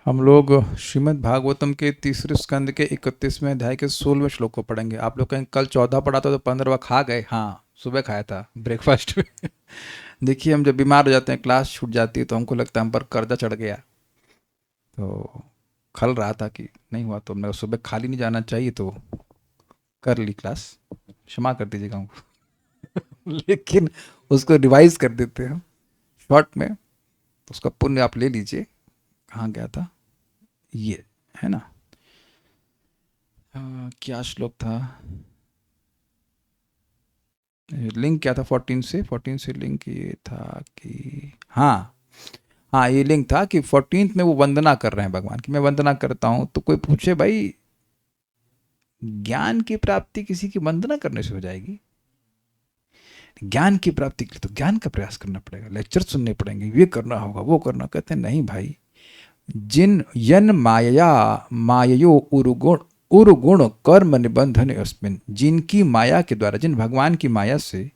हम लोग श्रीमद् भागवतम के तीसरे स्कंद के 31वें अध्याय के 16वें श्लोक को पढ़ेंगे। आप लोग कहीं कल 14 पढ़ा था तो 15वां खा गए? हाँ, सुबह खाया था ब्रेकफास्ट में। देखिए, हम जब बीमार हो जाते हैं, क्लास छूट जाती है, तो हमको लगता है हम पर कर्जा चढ़ गया। तो खल रहा था कि नहीं हुआ, तो हमने सुबह खाली नहीं जाना चाहिए, तो कर ली क्लास। क्षमा कर दीजिएगा हमको। लेकिन उसको रिवाइज कर देते हैं हम शॉर्ट में, तो उसका पुण्य आप ले लीजिए। कहाँ गया था ये, है ना? क्या श्लोक था? लिंक क्या था? 14 से लिंक ये था कि हाँ, हाँ ये लिंक था कि 14 में वो वंदना कर रहे हैं भगवान की। मैं वंदना करता हूँ, तो कोई पूछे भाई ज्ञान की प्राप्ति किसी की वंदना करने से हो जाएगी? ज्ञान की प्राप्ति के लिए तो ज्ञान का प्रयास करना पड़ेगा, लेक्चर सुनने पड़ेंगे, ये करना होगा, वो करना। कहते हैं नहीं भाई, जिन यन माया माययो उरुगुण उरुगुण कर्म निबंधन अस्मिन, जिनकी माया के द्वारा, जिन भगवान की माया से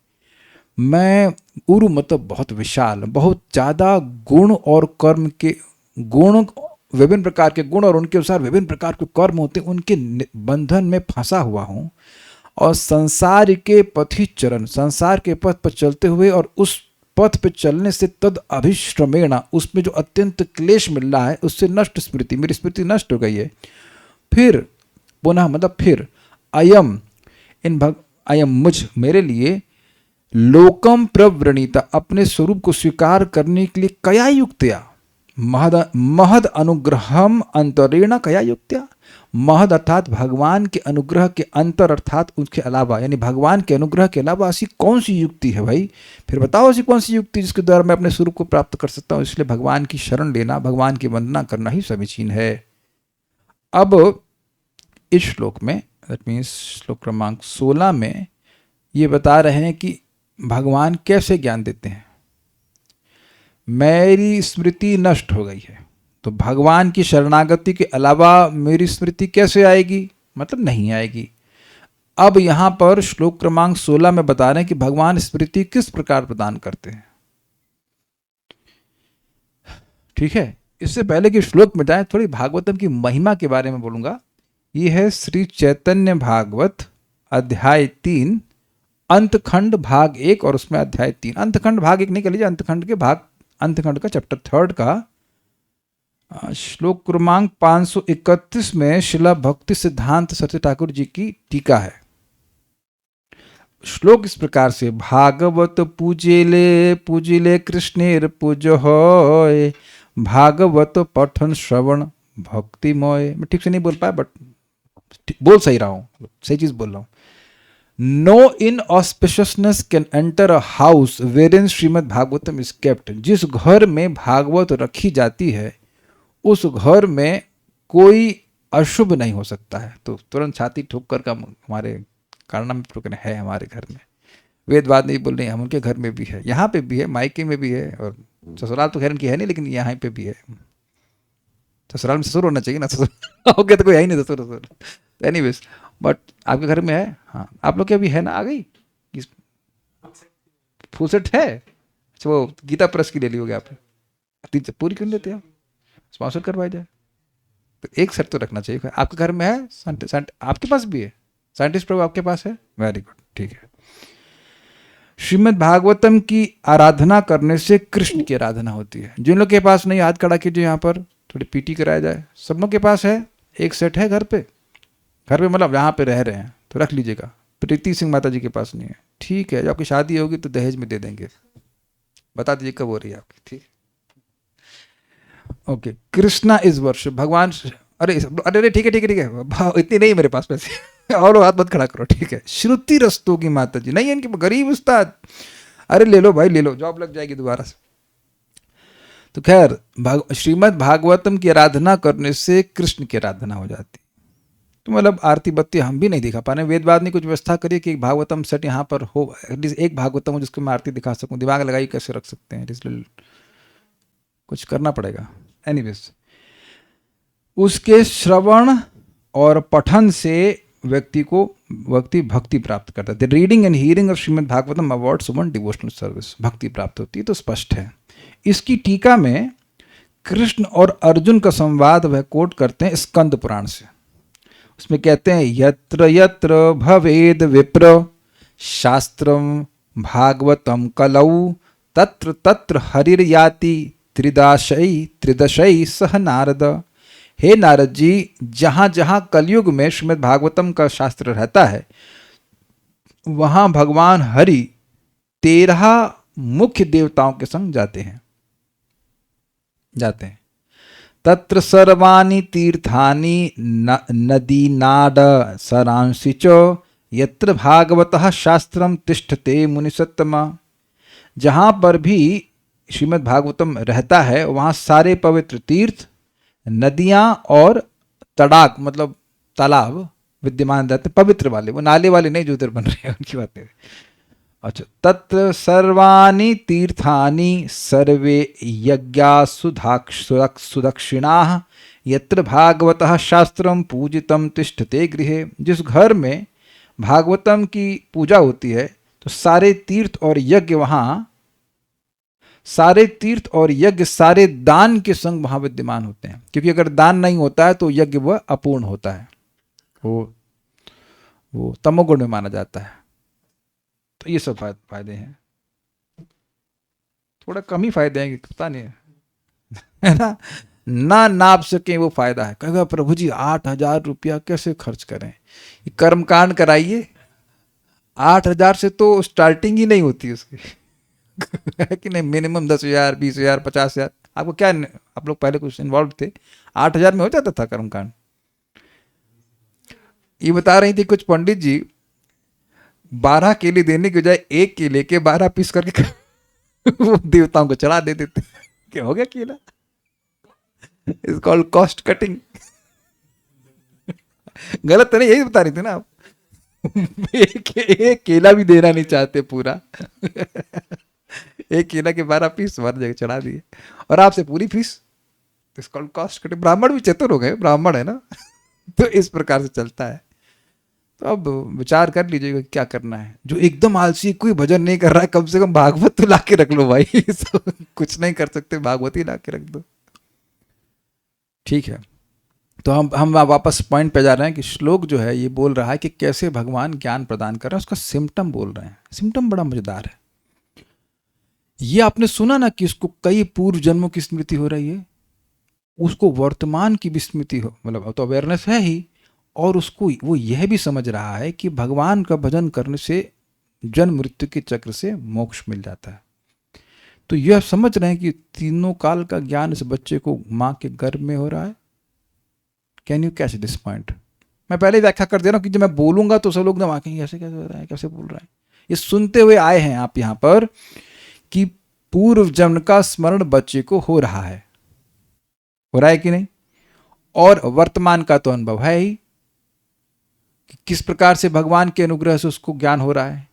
मैं, उरु मतलब बहुत विशाल, बहुत ज़्यादा गुण और कर्म के गुण, विभिन्न प्रकार के गुण और उनके अनुसार विभिन्न प्रकार के कर्म होते हैं, उनके बंधन में फंसा हुआ हूँ। और संसार के पथि चरण, संसार के पथ पर चलते हुए और उस पथ पे चलने से तद अभिश्रमेण, उसमें जो अत्यंत क्लेश मिल रहा है उससे नष्ट स्मृति, मेरी स्मृति नष्ट हो गई है। फिर पुनः मतलब फिर अयम, अयम मुझ, मेरे लिए लोकम प्रवृणीता, अपने स्वरूप को स्वीकार करने के लिए कया युक्तया, महद अनुग्रहम अंतरेण कया युक्त्या। महद अर्थात भगवान के अनुग्रह के अंतर अर्थात उसके अलावा, यानी भगवान के अनुग्रह के अलावा ऐसी कौन सी युक्ति है भाई? फिर बताओ ऐसी कौन सी युक्ति जिसके द्वारा मैं अपने स्वरूप को प्राप्त कर सकता हूँ? इसलिए भगवान की शरण लेना, भगवान की वंदना करना ही समीचीन है। अब इस श्लोक में, दैट मीन्स श्लोक क्रमांक 16 में ये बता रहे हैं कि भगवान कैसे ज्ञान देते हैं। मेरी स्मृति नष्ट हो गई है, तो भगवान की शरणागति के अलावा मेरी स्मृति कैसे आएगी? मतलब नहीं आएगी। अब यहाँ पर श्लोक क्रमांक 16 में बता रहे हैं कि भगवान स्मृति किस प्रकार प्रदान करते हैं। ठीक है, इससे पहले कि श्लोक में जाए, थोड़ी भागवतम की महिमा के बारे में बोलूंगा। ये है श्री चैतन्य भागवत अध्याय 3 अंतखंड भाग 1 और उसमें अध्याय 3। अंतखंड भाग 1 नहीं कर लीजिए, अंतखंड के भाग, अंतखंड का चैप्टर 3 का श्लोक क्रमांक 531 में शिला भक्ति सिद्धांत सरस्वती ठाकुर जी की टीका है। श्लोक इस प्रकार से, भागवत पूजिले कृष्णेर पूज होय, भागवत पठन श्रवण भक्तिमय। मैं ठीक से नहीं बोल पाया, बट बोल सही रहा हूं, सही चीज बोल रहा हूं। No inauspiciousness can enter a house where in Srimad Bhagavatam is kept. जिस घर में भागवत रखी जाती है उस घर में कोई अशुभ नहीं हो सकता है। तो तुरंत छाती ठोक कर का हमारे कारना में है हमारे घर में। वेदवाद नहीं बोल रहे, हम उनके घर में भी है, यहाँ पे भी है, मायके में भी है, और ससुराल तो खैर इनकी है नहीं, लेकिन यहाँ पे भी है। ससुराल में ससुर होना चाहिए ना, ससुर हो गया तो कोई है ही नहीं ससुर। एनीवेज, बट आपके घर में है? हाँ, आप लोग के अभी है ना? आ गई फुल सेट है? अच्छा, वो गीता प्रेस की ले ली होगी आपने, पूरी क्यों लेते आप? स्पॉन्सर करवाया जाए तो एक सेट तो रखना चाहिए। आपके घर में है? आपके पास भी है? साइंटिस्ट प्रभु आपके पास है? वेरी गुड, ठीक है। श्रीमद् भागवतम की आराधना करने से कृष्ण की आराधना होती है। जिन लोग के पास नहीं, हाथ खड़ा कीजिए, यहाँ पर थोड़ी पीटी कराया जाए। सब लोग के पास है? एक सेट है घर पे? घर पे मतलब यहाँ पे रह रहे हैं तो रख लीजिएगा। प्रीति सिंह माता जी के पास नहीं है, ठीक है। जब आपकी शादी होगी तो दहेज में दे देंगे, बता दीजिए कब हो रही है आपकी, ठीक। ओके, कृष्णा इज वर्शिप, भगवान। अरे अरे ठीक है ठीक है ठीक है, इतनी नहीं मेरे पास पैसे और हाथ मत खड़ा करो, ठीक है। श्रुति रस्तों की माता जी नहीं है, इनकी गरीब उस्ताद। अरे ले लो भाई, ले लो, जॉब लग जाएगी दोबारा से। तो खैर, श्रीमद् भागवतम की आराधना करने से कृष्ण की आराधना हो जाती। तो मतलब आरती बत्ती हम भी नहीं दिखा पा रहे, वेदवाद ने कुछ व्यवस्था करी कि एक भागवतम सेट यहाँ पर हो, एटलीस्ट एक भागवतम हो जिसको मैं आरती दिखा सकूं। दिमाग लगाई कैसे रख सकते हैं, इसलिए कुछ करना पड़ेगा। एनीवेज, उसके श्रवण और पठन से व्यक्ति भक्ति प्राप्त करता है। The reading and hearing of Shrimad Bhagavatam awards one devotional service, भक्ति प्राप्त होती है। तो स्पष्ट है। इसकी टीका में कृष्ण और अर्जुन का संवाद वह कोट करते हैं स्कंद पुराण से। उसमें कहते हैं यत्र यत्र भवेद विप्र शास्त्रम भागवतम कलौ तत्र तत्र हरिर्याति त्रिदाशई त्रिदशई सह नारद। हे नारद जी, जहाँ जहाँ कलयुग में श्रीमद् भागवतम का शास्त्र रहता है वहाँ भगवान हरि 13 मुख्य देवताओं के संग जाते हैं। तत्र सर्वाणि तीर्थानि नदी नाड सरांसि च यत्र भागवतः शास्त्रम तिष्ठते मुनिसत्तमा। जहाँ पर भी श्रीमद् भागवतम रहता है वहाँ सारे पवित्र तीर्थ, नदियाँ और तड़ाक मतलब तालाब विद्यमान रहते, पवित्र वाले, वो नाले वाले नहीं जो उधर बन रहे हैं उनकी बात है। अच्छा, तत्र सर्वाणि तीर्थानि सर्वे यज्ञा सुदक्षिणाः यत्र भागवतः शास्त्रम पूजितम तिष्ठते गृहे। जिस घर में भागवतम की पूजा होती है तो सारे तीर्थ और यज्ञ वहाँ, सारे तीर्थ और यज्ञ सारे दान के संग वहाँ विद्यमान होते हैं, क्योंकि अगर दान नहीं होता है तो यज्ञ वह अपूर्ण होता है, वो तमोगुण में माना जाता है। तो ये सब फायदे हैं, थोड़ा कम ही फायदे हैं, पता नहीं है ना, ना नाप सके वो फायदा है। कहेगा प्रभु जी 8,000 रुपया कैसे खर्च करें, कर्मकांड कराइए। 8,000 से तो स्टार्टिंग ही नहीं होती उसकी है कि नहीं, मिनिमम 10,000, 20,000, 50,000। आपको क्या, आप लोग पहले कुछ इन्वॉल्व थे, 8,000 में हो जाता था कर्मकांड। ये बता रही थी कुछ पंडित जी 12 केले देने के बजाय 1 केले के 12 पीस करके वो देवताओं को चढ़ा दे देते। क्या हो गया केला, इट्स कॉल्ड कॉस्ट कटिंग। गलत तो नहीं, यही बता रही थी ना आप। एक केला भी देना नहीं चाहते पूरा, 1 केला के 12 पीस हर जगह चढ़ा दिए और आपसे पूरी fees. It's called cost cutting. ब्राह्मण भी चतुर हो गए, ब्राह्मण है ना तो इस प्रकार से चलता है। तो अब विचार कर लीजिएगा क्या करना है। जो एकदम आलसी, कोई भजन नहीं कर रहा है, कम से कम भागवत तो ला के रख लो भाई। कुछ नहीं कर सकते, भागवत ही ला के रख दो, ठीक है। तो हम वापस पॉइंट पे जा रहे हैं कि श्लोक जो है ये बोल रहा है कि कैसे भगवान ज्ञान प्रदान कर रहे हैं, उसका सिम्टम बोल रहे हैं। सिम्टम बड़ा मजेदार है। ये आपने सुना ना कि उसको कई पूर्व जन्मों की स्मृति हो रही है, उसको वर्तमान की भी स्मृति हो, मतलब तो अवेयरनेस है ही, और उसको वो यह भी समझ रहा है कि भगवान का भजन करने से जन्म मृत्यु के चक्र से मोक्ष मिल जाता है। तो यह समझ रहे हैं कि तीनों काल का ज्ञान इस बच्चे को माँ के गर्भ में हो रहा है। Can you catch this point? मैं पहले व्याख्या कर दे रहा हूँ कि जब मैं बोलूंगा तो सब लोग ना कहेंगे ऐसे कैसे हो रहा है, कैसे बोल रहा है। ये सुनते हुए आए हैं आप यहाँ पर कि पूर्व जन्म का स्मरण बच्चे को हो रहा है कि नहीं, और वर्तमान का तो अनुभव है ही कि किस प्रकार से भगवान के अनुग्रह से उसको ज्ञान हो रहा है,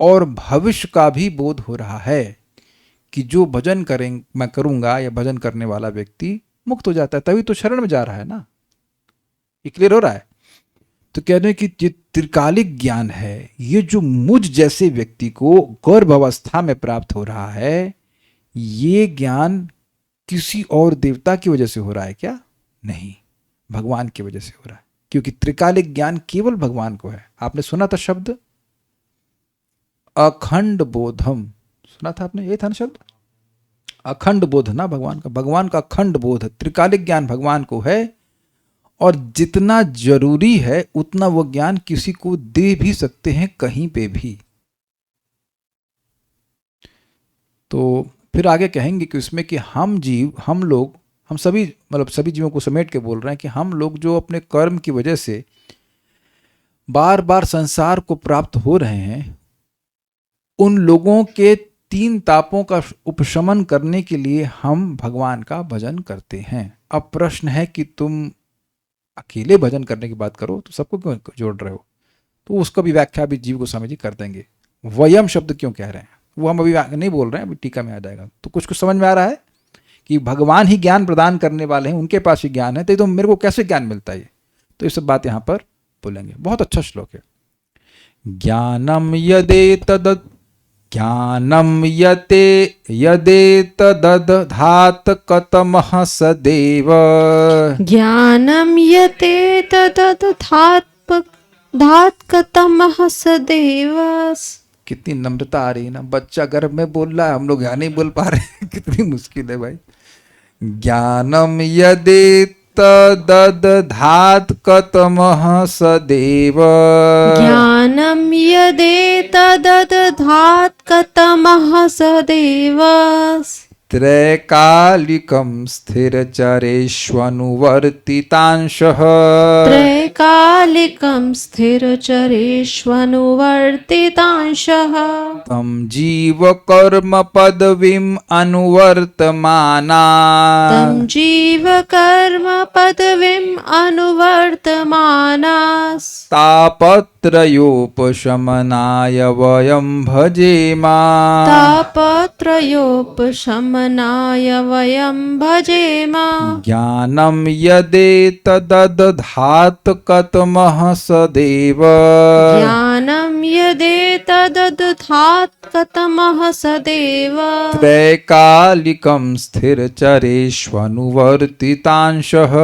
और भविष्य का भी बोध हो रहा है कि जो भजन मैं करूंगा या भजन करने वाला व्यक्ति मुक्त हो जाता है, तभी तो शरण में जा रहा है ना। ये क्लियर हो रहा है? तो कह रहे हैं कि ये त्रिकालिक ज्ञान है, ये जो मुझ जैसे व्यक्ति को गर्भ अवस्था में प्राप्त हो रहा है, ये ज्ञान किसी और देवता की वजह से हो रहा है क्या? नहीं, भगवान की वजह से हो रहा है, क्योंकि त्रिकालिक ज्ञान केवल भगवान को है। आपने सुना था शब्द अखंड बोधम, सुना था आपने? ये था ना शब्द अखंड बोध ना, भगवान का अखंड बोध, त्रिकालिक ज्ञान भगवान को है, और जितना जरूरी है उतना वो ज्ञान किसी को दे भी सकते हैं कहीं पे भी। तो फिर आगे कहेंगे कि उसमें कि हम जीव, हम लोग, हम सभी, मतलब सभी जीवों को समेट के बोल रहे हैं कि हम लोग जो अपने कर्म की वजह से बार बार संसार को प्राप्त हो रहे हैं, उन लोगों के 3 तापों का उपशमन करने के लिए हम भगवान का भजन करते हैं। अब प्रश्न है कि तुम अकेले भजन करने की बात करो तो सबको क्यों जोड़ रहे हो? तो उसका भी व्याख्या भी जीव गोस्वामी जी कर देंगे। वयम शब्द क्यों कह रहे हैं वो हम अभी नहीं बोल रहे हैं, अभी टीका में आ जाएगा। तो कुछ समझ में आ रहा है कि भगवान ही ज्ञान प्रदान करने वाले हैं, उनके पास ही ज्ञान है, तो मेरे को कैसे ज्ञान मिलता है? तो ये सब बात यहाँ पर बोलेंगे। बहुत अच्छा श्लोक है। ज्ञानम यदे तद ज्ञानं यदेतदधात् कतमः सदैव। ज्ञानं यतेतदधात् कतमः सदैव। कितनी नम्रता आ रही है ना, बच्चा गर्भ में बोल रहा है, हम लोग यहाँ नहीं बोल पा रहे हैं। कितनी मुश्किल है भाई। ज्ञानम यदेतदधात् कतमः सदैव। ज्ञानं यदेतदधात् कतमः सदैव। त्रैकालिकं स्थिरचरेष्वनुवर्तितांशः। त्रैकालिकं स्थिरचरेष्वनुवर्तितांशः। तं जीवकर्म पदवीम् अनुवर्तमाना। तं जीवकर्म पदवीम् अनुवर्तमानास्। तापत्रयोपशमनाय वयं भजेमा। तापत्रयोपशमनाय वयं भजेम। ज्ञानं यदेतदधात् कतमः सदैव। ज्ञानं यदेतदधात् कतमः सदैव। त्रैकालिकं स्थिरचरेष्वनुवर्तितांशः।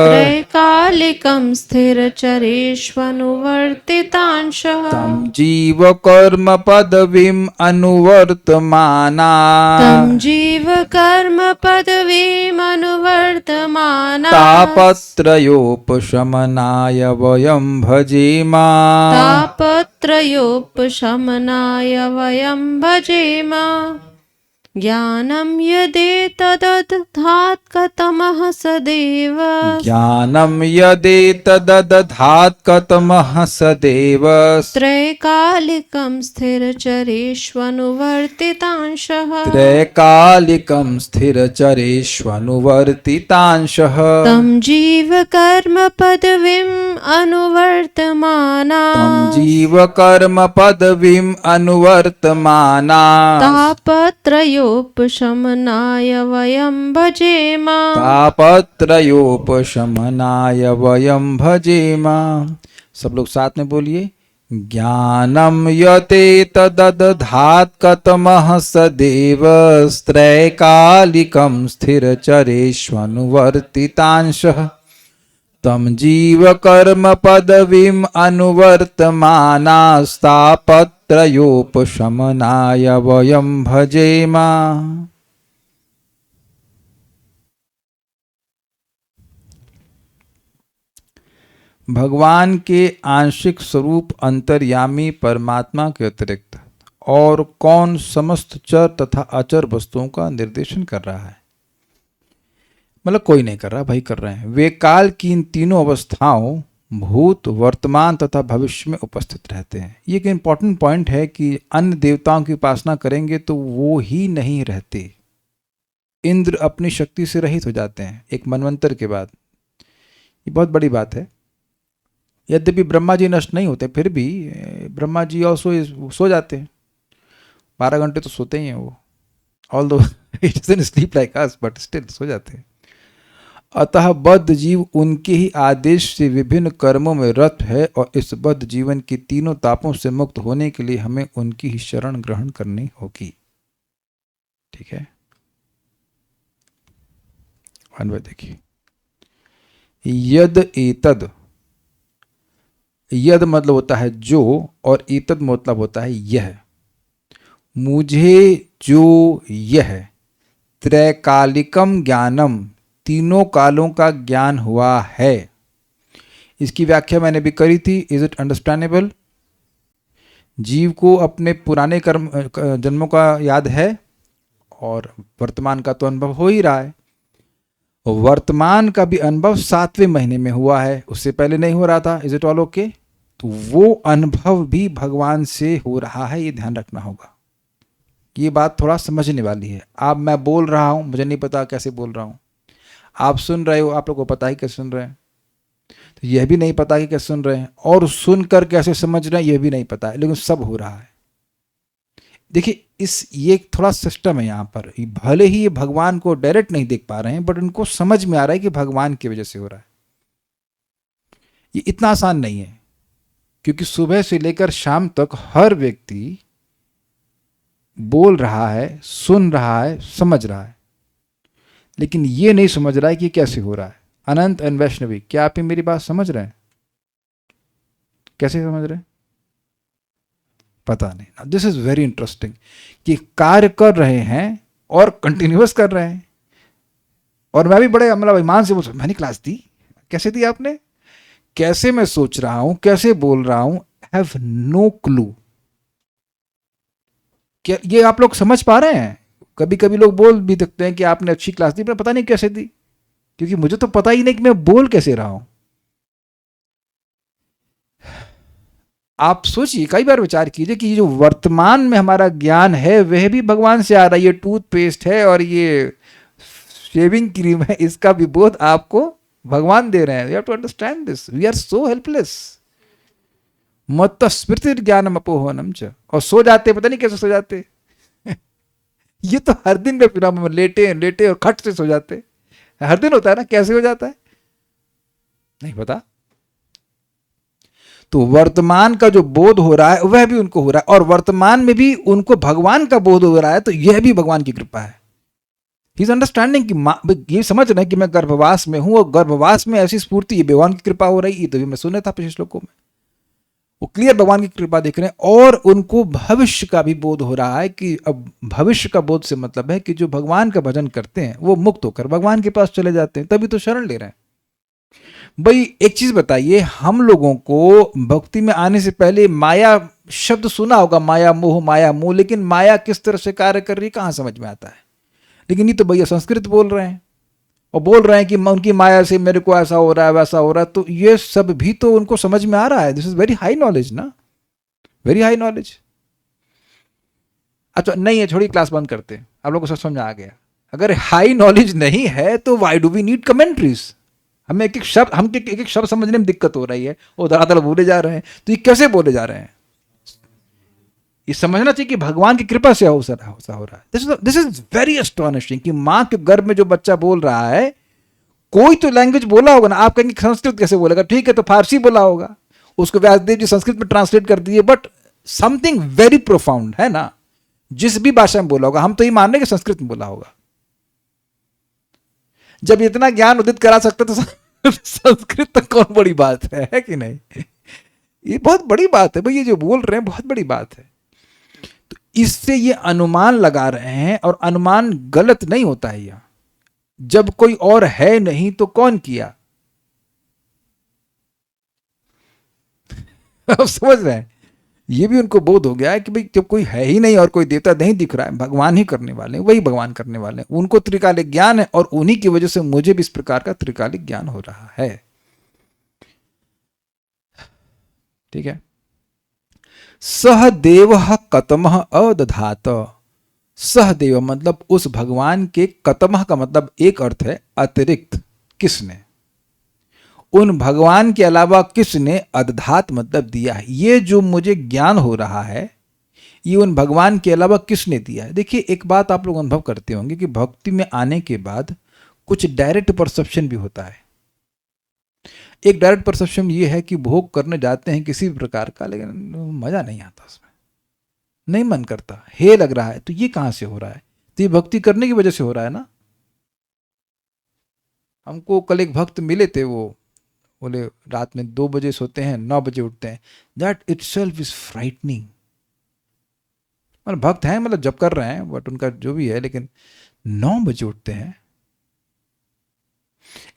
त्रैकालिकं स्थिरचरेष्वनुवर्तितांशः। तं जीवकर्म पदवीम् अनुवर्तमाना। तं जीवकर्म पदवीम् अनुवर्तमाना। तापत्रयोपशमनाय वयं भजेमा। तापत्रयोपशमनाय वयं भजेम। ज्ञानं यदेतदधात् कतमः सदैव। ज्ञानं यदेतदधात् कतमः सदैव। त्रैकालिकं स्थिरचरेष्वनुवर्तितांशः। त्रैकालिकं स्थिरचरेष्वनुवर्तितांशः। तं जीवकर्म पदवीम् अनुवर्तमाना। तं जीवकर्म पदवीम् अनुवर्तमाना। तापत्रयोपशमनाय वयं भजेम। तापत्रयोपशमनाय वयं भजेमा। सब लोग साथ में बोलिए। ज्ञानं यतेतदधात् कतमः सदैव। त्रैकालिकं स्थिरचरेष्वनुवर्तितांशः। तं जीवकर्म पदवीम् अनुवर्तमानास्तापत्रयोपशमनाय वयं भजेमा। भगवान के आंशिक स्वरूप अंतर्यामी परमात्मा के अतिरिक्त और कौन समस्त चर तथा अचर वस्तुओं का निर्देशन कर रहा है? मतलब कोई नहीं कर रहा, भाई कर रहे हैं। वे काल की इन तीनों अवस्थाओं भूत, वर्तमान तथा भविष्य में उपस्थित रहते हैं। ये एक इम्पॉर्टेंट पॉइंट है कि अन्य देवताओं की उपासना करेंगे तो वो ही नहीं रहते। इंद्र अपनी शक्ति से रहित हो जाते हैं एक मनवंतर के बाद। ये बहुत बड़ी बात है। यद्यपि ब्रह्मा जी नष्ट नहीं होते, फिर भी ब्रह्मा जी और सो जाते हैं। 12 घंटे तो सोते ही हैं वो, ऑल दो it doesn't sleep like us, but still so जाते हैं। अतः बद्ध जीव उनके ही आदेश से विभिन्न कर्मों में रत है और इस बद्ध जीवन की तीनों तापों से मुक्त होने के लिए हमें उनकी ही शरण ग्रहण करनी होगी। ठीक है, अनवय देखिए। यद एतद, यद मतलब होता है जो, और एतद मतलब होता है यह। मुझे जो यह त्रैकालिकम ज्ञानम, तीनों कालों का ज्ञान हुआ है। इसकी व्याख्या मैंने भी करी थी। Is it understandable? जीव को अपने पुराने कर्म जन्मों का याद है और वर्तमान का तो अनुभव हो ही रहा है। वर्तमान का भी अनुभव 7वें महीने में हुआ है, उससे पहले नहीं हो रहा था। Is it all okay? तो वो अनुभव भी भगवान से हो रहा है, ये ध्यान रखना होगा। ये बात थोड़ा समझने वाली है। आप, मैं बोल रहा हूं, मुझे नहीं पता कैसे बोल रहा हूं। आप सुन रहे हो, आप लोग को पता ही कैसे सुन रहे हैं। तो यह भी नहीं पता कि कैसे सुन रहे हैं, और सुनकर कैसे समझ रहे हैं यह भी नहीं पता है, लेकिन सब हो रहा है। देखिए, ये थोड़ा सिस्टम है यहाँ पर। भले ही ये भगवान को डायरेक्ट नहीं देख पा रहे हैं, बट उनको समझ में आ रहा है कि भगवान की वजह से हो रहा है। ये इतना आसान नहीं है, क्योंकि सुबह से लेकर शाम तक हर व्यक्ति बोल रहा है, सुन रहा है, समझ रहा है, लेकिन ये नहीं समझ रहा है कि कैसे हो रहा है। अनंत एंड वैष्णवी, क्या आप ही मेरी बात समझ रहे हैं? कैसे समझ रहे हैं? पता नहीं। दिस इज वेरी इंटरेस्टिंग कि कार्य कर रहे हैं और कंटिन्यूअस कर रहे हैं। और मैं भी बड़े मतलब ईमान से बोल, मैंने क्लास दी, कैसे दी आपने? कैसे मैं सोच रहा हूं, कैसे बोल रहा हूं, हैव नो क्लू। क्या ये आप लोग समझ पा रहे हैं? कभी कभी लोग बोल भी सकते हैं कि आपने अच्छी क्लास दी, पर पता नहीं कैसे दी, क्योंकि मुझे तो पता ही नहीं कि मैं बोल कैसे रहा हूं। आप सोचिए, कई बार विचार कीजिए कि ये जो वर्तमान में हमारा ज्ञान है वह भी भगवान से आ रहा है। ये टूथपेस्ट है और ये शेविंग क्रीम है, इसका भी बोध आपको भगवान दे रहे हैं। You have to understand this. We are so helpless. मत स्मृति ज्ञानम अपोहनम च। और सो जाते, पता नहीं कैसे सो जाते। ये तो हर दिन का फिनोमेनन, लेटे लेटे और खट से सो जाते। हर दिन होता है ना, कैसे हो जाता है नहीं पता। तो वर्तमान का जो बोध हो रहा है वह भी उनको हो रहा है, और वर्तमान में भी उनको भगवान का बोध हो रहा है, तो यह भी भगवान की कृपा है। ही इज अंडरस्टैंडिंग कि ये समझ रहे हैं कि मैं गर्भवास में हूं, और गर्भवास में ऐसी स्फूर्ति, ये भगवान की कृपा हो रही। ये तो भी मैं सुना था पिछले श्लोकों में, वो क्लियर भगवान की कृपा देख रहे हैं। और उनको भविष्य का भी बोध हो रहा है कि अब भविष्य का बोध से मतलब है कि जो भगवान का भजन करते हैं वो मुक्त होकर भगवान के पास चले जाते हैं, तभी तो शरण ले रहे हैं। भाई एक चीज बताइए, हम लोगों को भक्ति में आने से पहले माया शब्द सुना होगा, माया मोह माया मोह, लेकिन माया किस तरह से कार्य कर रही है कहां समझ में आता है। लेकिन ये तो भैया संस्कृत बोल रहे हैं और बोल रहे हैं कि उनकी माया से मेरे को ऐसा हो रहा है वैसा हो रहा है, तो ये सब भी तो उनको समझ में आ रहा है। This is very high knowledge ना, वेरी हाई नॉलेज। अच्छा नहीं है, छोड़ी, क्लास बंद करते हैं, आप लोगों को सब समझ आ गया। अगर हाई नॉलेज नहीं है तो why do we need commentaries? हमें एक एक शब्द, हम एक एक शब्द समझने में दिक्कत हो रही है, वो धड़ाधड़ बोले जा रहे हैं, तो ये कैसे बोले जा रहे हैं? ये समझना चाहिए कि भगवान की कृपा से हो रहा है। दिस इज वेरी एस्टॉनिशिंग कि मां के गर्भ में जो बच्चा बोल रहा है, कोई तो लैंग्वेज बोला होगा ना। आप कहेंगे संस्कृत कैसे बोलेगा? ठीक है, तो फारसी बोला होगा, उसको व्यासदेव जी संस्कृत में ट्रांसलेट कर दिए, बट समथिंग वेरी प्रोफाउंड है ना, जिस भी भाषा में बोला होगा। हम तो ये मान रहे कि संस्कृत में बोला होगा। जब इतना ज्ञान उदित करा सकते तो संस्कृत तक कौन बड़ी बात है कि नहीं? ये बहुत बड़ी बात है भाई, ये जो बोल रहे हैं बहुत बड़ी बात है। तो इससे ये अनुमान लगा रहे हैं, और अनुमान गलत नहीं होता है। यह जब कोई और है नहीं तो कौन किया? आप समझ रहे हैं? ये भी उनको बोध हो गया है कि भाई जब कोई है ही नहीं और कोई देवता नहीं दिख रहा है, भगवान ही करने वाले हैं, वही भगवान करने वाले हैं। उनको त्रिकालिक ज्ञान है, और उन्हीं की वजह से मुझे भी इस प्रकार का त्रिकालिक ज्ञान हो रहा है। ठीक है। सहदेव कतम अदधात। सहदेव मतलब उस भगवान के, कतम का मतलब एक अर्थ है अतिरिक्त, किसने, उन भगवान के अलावा किसने, अदधात मतलब दिया है। ये जो मुझे ज्ञान हो रहा है ये उन भगवान के अलावा किसने दिया है। देखिए एक बात आप लोग अनुभव करते होंगे कि भक्ति में आने के बाद कुछ डायरेक्ट परसेप्शन भी होता है। एक डायरेक्ट परसेप्शन ये है कि भोग करने जाते हैं किसी भी प्रकार का, लेकिन मजा नहीं आता उसमें, नहीं मन करता, हे लग रहा है। तो ये कहां से हो रहा है? तो ये भक्ति करने की वजह से हो रहा है ना। हमको कल एक भक्त मिले थे, वो बोले रात में 2 बजे सोते हैं, 9 बजे उठते हैं। That itself is frightening. मतलब भक्त हैं, मतलब जब कर रहे हैं, बट उनका जो भी है, लेकिन 9 बजे उठते हैं।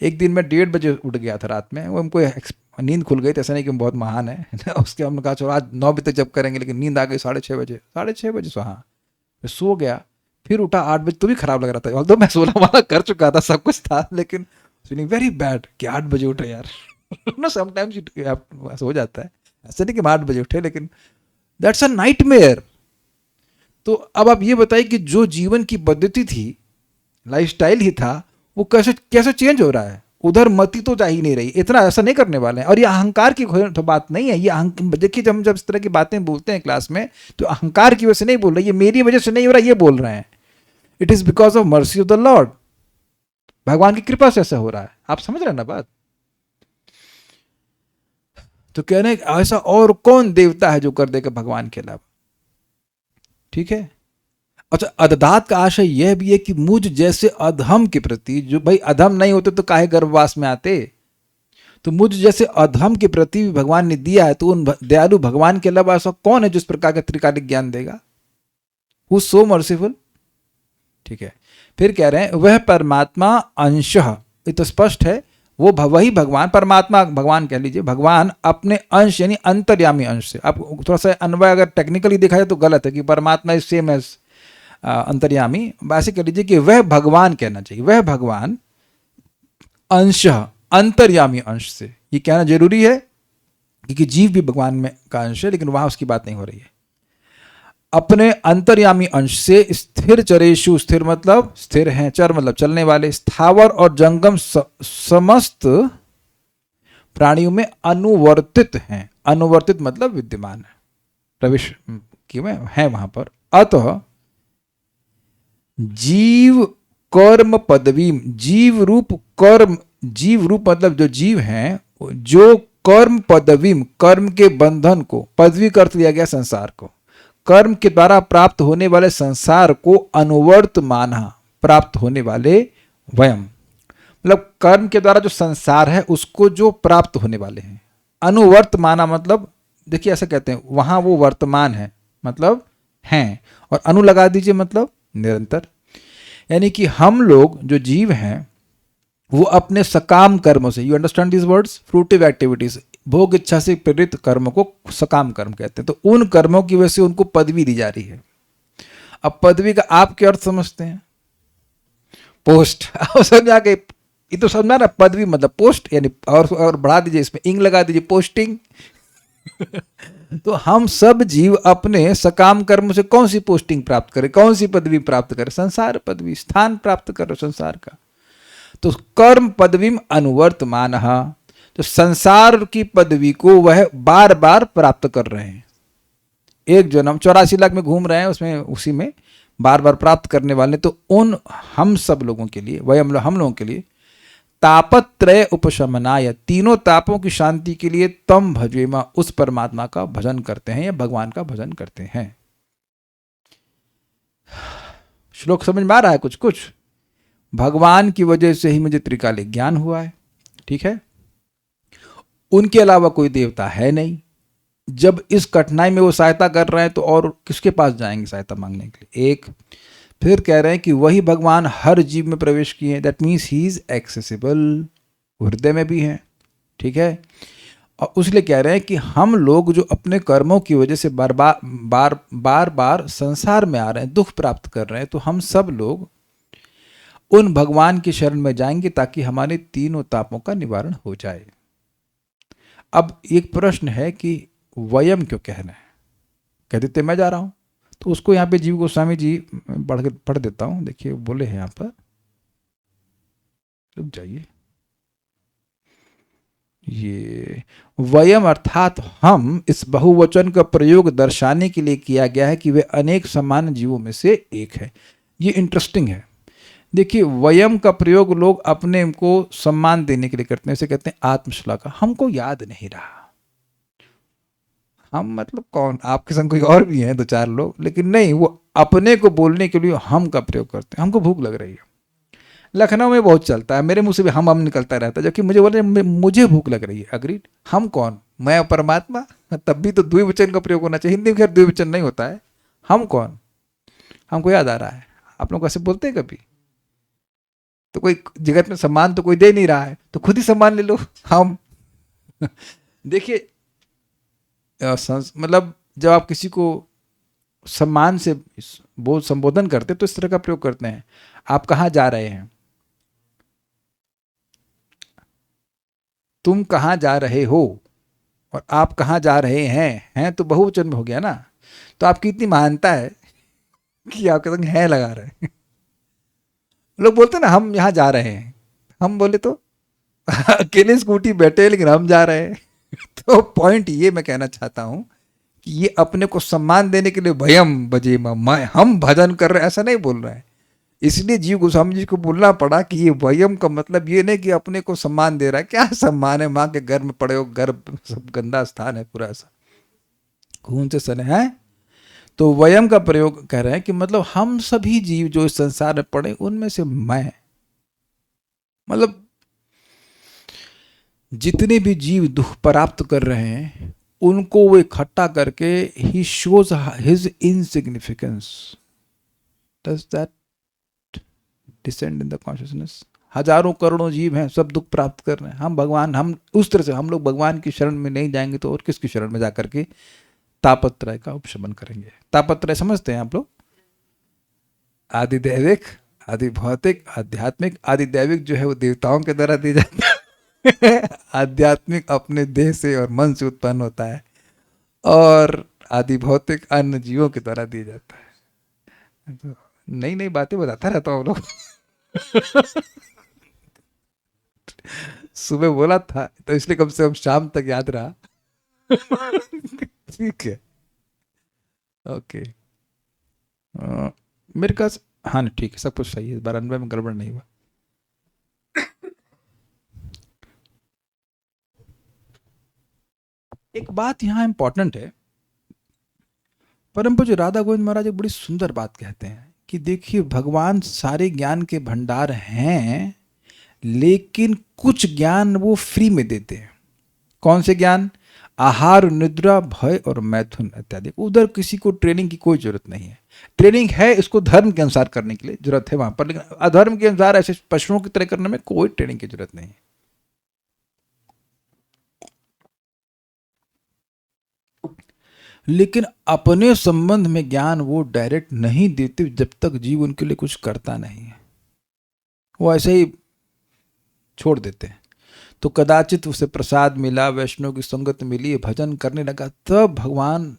एक दिन मैं 1:30 बजे उठ गया था रात में, वो हमको नींद खुल गई थी, ऐसा नहीं कि बहुत महान है उसके हमने कहा चलो आज 9 बजे तक जब करेंगे, लेकिन नींद आ गई 6:30 बजे, 6:30 बजे सो, हाँ मैं सो गया। फिर उठा 8 बजे, तो भी खराब लग रहा था, तो मैं 16 वाला कर चुका था, सब कुछ था, लेकिन फीलिंग वेरी बैड कि 8 बजे उठे यार ना। समटाइम्स हो जाता है, ऐसा नहीं कि 8 बजे उठे, लेकिन दैट्स अ नाइटमेयर। तो अब आप ये बताइए कि जो जीवन की पद्धति थी, लाइफस्टाइल ही था, वो कैसे कैसे चेंज हो रहा है? उधर मति तो जा ही नहीं रही, इतना ऐसा नहीं करने वाले हैं। और ये अहंकार की तो बात नहीं है, ये देखिए जब हम जब इस तरह की बातें बोलते हैं क्लास में, तो अहंकार की वजह से नहीं बोल रहे, ये मेरी वजह से नहीं हो रहा, ये बोल रहे हैं it is because of mercy of the Lord. भगवान की कृपा से ऐसा हो रहा है। आप समझ रहे हैं ना बात? तो कहने ऐसा और कौन देवता है जो कर देगा भगवान के अलावा? ठीक है, अच्छा, अधधात का आशय यह भी है कि मुझ जैसे अधम के प्रति, जो भाई अधम नहीं होते तो काहे गर्भवास में आते, तो मुझ जैसे अधम के प्रति भी भगवान ने दिया है, तो उन दयालु भगवान के अलावा ऐसा कौन है जिस प्रकार का त्रिकालिक ज्ञान देगा? Who so merciful. ठीक है, फिर कह रहे हैं वह परमात्मा अंशः, ये तो स्पष्ट है, वो वही भगवान, परमात्मा भगवान कह लीजिए, भगवान अपने अंश यानी अंतर्यामी अंश से। अब थोड़ा सा अन्वय अगर टेक्निकली देखा जाए तो गलत है कि परमात्मा इज सेम एज अंतर्यामी, ऐसे कह लीजिए कि वह भगवान कहना चाहिए, वह भगवान अंशः अंतर्यामी अंश से। ये कहना जरूरी है क्योंकि जीव भी भगवान में का अंश है, लेकिन वहां उसकी बात नहीं हो रही है। अपने अंतर्यामी अंश से स्थिर चरेशु, स्थिर मतलब स्थिर हैं, चर मतलब चलने वाले, स्थावर और जंगम समस्त प्राणियों में अनुवर्तित हैं। अनुवर्तित मतलब विद्यमान है, प्रवेश किए हुए हैं वहां पर। अतः जीव कर्म पदवी, जीव रूप कर्म, जीव रूप मतलब जो जीव हैं, जो कर्म पदवी, कर्म के बंधन को, पदवी कर लिया गया संसार को, कर्म के द्वारा प्राप्त होने वाले संसार को अनुवर्त माना, प्राप्त होने वाले वयम, मतलब कर्म के द्वारा जो संसार है उसको जो प्राप्त होने वाले हैं। अनुवर्त माना मतलब देखिए ऐसा कहते हैं, वहां वो वर्तमान है मतलब हैं, और अनु लगा दीजिए मतलब निरंतर। यानी कि हम लोग जो जीव हैं वो अपने सकाम कर्मों से, you understand this words, fruitive activities, भोग इच्छा से प्रेरित कर्मों को सकाम कर्म कहते हैं। तो उन कर्मों की वजह से उनको पदवी दी जा रही है। अब पदवी का आप क्या अर्थ समझते हैं? पोस्ट। समझा के, ये तो समझा ना, पदवी मतलब पोस्ट, यानी और बढ़ा दीजिए, इसमें इंग लगा दीजिए, पोस्टिंग। तो हम सब जीव अपने सकाम कर्म से कौन सी पोस्टिंग प्राप्त करें, कौन सी पदवी प्राप्त करें? संसार पदवी, स्थान प्राप्त करो संसार का। तो कर्म पदवी अनुवर्तमान, तो संसार की पदवी को वह बार बार प्राप्त कर रहे हैं। एक जन्म 84 लाख में घूम रहे हैं, उसमें उसी में बार बार प्राप्त करने वाले। तो उन हम सब लोगों के लिए, वह हम लोगों के लिए तापत्रय उपशमनाय, तीनों तापों की शांति के लिए तम भजेमा, उस परमात्मा का भजन करते हैं या भगवान का भजन करते हैं। श्लोक समझ में आ रहा है? कुछ कुछ भगवान की वजह से ही मुझे त्रिकालिक ज्ञान हुआ है, ठीक है, उनके अलावा कोई देवता है नहीं। जब इस कठिनाई में वो सहायता कर रहे हैं तो और किसके पास जाएंगे सहायता मांगने के लिए? एक, फिर कह रहे हैं कि वही भगवान हर जीव में प्रवेश किए हैं, that means he is accessible, हृदय में भी है, ठीक है। और उसलिए कह रहे हैं कि हम लोग जो अपने कर्मों की वजह से बार बार संसार में आ रहे हैं, दुख प्राप्त कर रहे हैं, तो हम सब लोग उन भगवान की शरण में जाएंगे ताकि हमारे तीनों तापों का निवारण हो जाए। अब एक प्रश्न है कि वयम क्यों कह रहे हैं? कह देते मैं जा रहा हूं, तो उसको यहाँ पे जीव गोस्वामी जी पढ़ देता हूं। देखिए बोले हैं यहाँ पर, रुक जाइए, ये वयम अर्थात हम, इस बहुवचन का प्रयोग दर्शाने के लिए किया गया है कि वे अनेक समान जीवों में से एक है। ये इंटरेस्टिंग है। देखिए वयम का प्रयोग लोग अपने को सम्मान देने के लिए करते हैं, इसे कहते हैं आत्मश्लाघा। हमको याद नहीं रहा, हम मतलब कौन, आपके संग कोई और भी हैं दो चार लोग, लेकिन नहीं, वो अपने को बोलने के लिए हम का प्रयोग करते हैं। हमको भूख लग रही है, लखनऊ में बहुत चलता है, मेरे मुंह से भी हम निकलता रहता है, जबकि मुझे बोले मुझे भूख लग रही है। अग्रीड, हम कौन, मैं परमात्मा? तब भी तो द्विवचन का प्रयोग होना चाहिए। हिंदी में खैर द्विवचन नहीं होता है। हम कौन, हमको याद आ रहा है। आप लोग ऐसे बोलते हैं कभी? तो कोई जगत में सम्मान तो कोई दे नहीं रहा है, तो खुद ही सम्मान ले लो। हम देखिए मतलब जब आप किसी को सम्मान से संबोधन करते तो इस तरह का प्रयोग करते हैं। आप कहाँ जा रहे हैं, तुम कहाँ जा रहे हो, और आप कहाँ जा रहे हैं तो बहुवचन में हो गया ना। तो आपकी इतनी महानता है कि आपके संग है लगा रहे हैं। लोग बोलते हैं ना हम यहाँ जा रहे हैं, हम बोले तो अकेले स्कूटी बैठे लेकिन हम जा रहे हैं। तो पॉइंट ये मैं कहना चाहता हूं कि ये अपने को सम्मान देने के लिए भयम बजे मैं, हम भजन कर रहे हैं ऐसा नहीं बोल रहे हैं। इसलिए जीव गोस्वामी जी को बोलना पड़ा कि ये भयम का मतलब ये नहीं कि अपने को सम्मान दे रहा है। क्या सम्मान है, माँ के घर में पड़े हो, घर सब गंदा स्थान है पूरा, ऐसा खून से सने हैं। तो वयम का प्रयोग कह रहे हैं कि मतलब हम सभी जीव जो इस संसार में पड़े उनमें से मैं, मतलब जितने भी जीव दुख प्राप्त कर रहे हैं उनको वो इकट्ठा करके he shows his insignificance. Does that descend in the consciousness? हजारों करोड़ों जीव हैं, सब दुख प्राप्त कर रहे हैं, हम भगवान, हम उस तरह से हम लोग भगवान की शरण में नहीं जाएंगे तो और किसकी शरण में जाकर के तापत्रय का उपशमन करेंगे? तापत्रय समझते हैं आप लोग? आदि दैविक, आदि भौतिक, आध्यात्मिक। आदि दैविक जो है वो देवताओं के द्वारा दी जाती है आध्यात्मिक अपने देह से और मन से उत्पन्न होता है, और आदि भौतिक अन्य जीवों के द्वारा दिया जाता है। तो नई नई बातें बताता रहता हूँ लोग सुबह बोला था तो इसलिए कम से कम शाम तक याद रहा ठीक है, ओके। मेरे पास, हाँ ठीक है, सब कुछ सही है, इस बार अनवय में गड़बड़ नहीं हुआ। एक बात यहाँ इंपॉर्टेंट है, परम पूज्य राधा गोविंद महाराज एक बड़ी सुंदर बात कहते हैं कि देखिए भगवान सारे ज्ञान के भंडार हैं, लेकिन कुछ ज्ञान वो फ्री में देते हैं। कौन से ज्ञान? आहार, निद्रा, भय और मैथुन इत्यादि। उधर किसी को ट्रेनिंग की कोई जरूरत नहीं है। ट्रेनिंग है इसको धर्म के अनुसार करने के लिए जरूरत है वहां पर, लेकिन अधर्म के अनुसार ऐसे पशुओं की तरह करने में कोई ट्रेनिंग की जरूरत नहीं है। लेकिन अपने संबंध में ज्ञान वो डायरेक्ट नहीं देते जब तक जीव उनके लिए कुछ करता नहीं है, वो ऐसे ही छोड़ देते हैं। तो कदाचित उसे प्रसाद मिला, वैष्णव की संगत मिली, भजन करने लगा, तब भगवान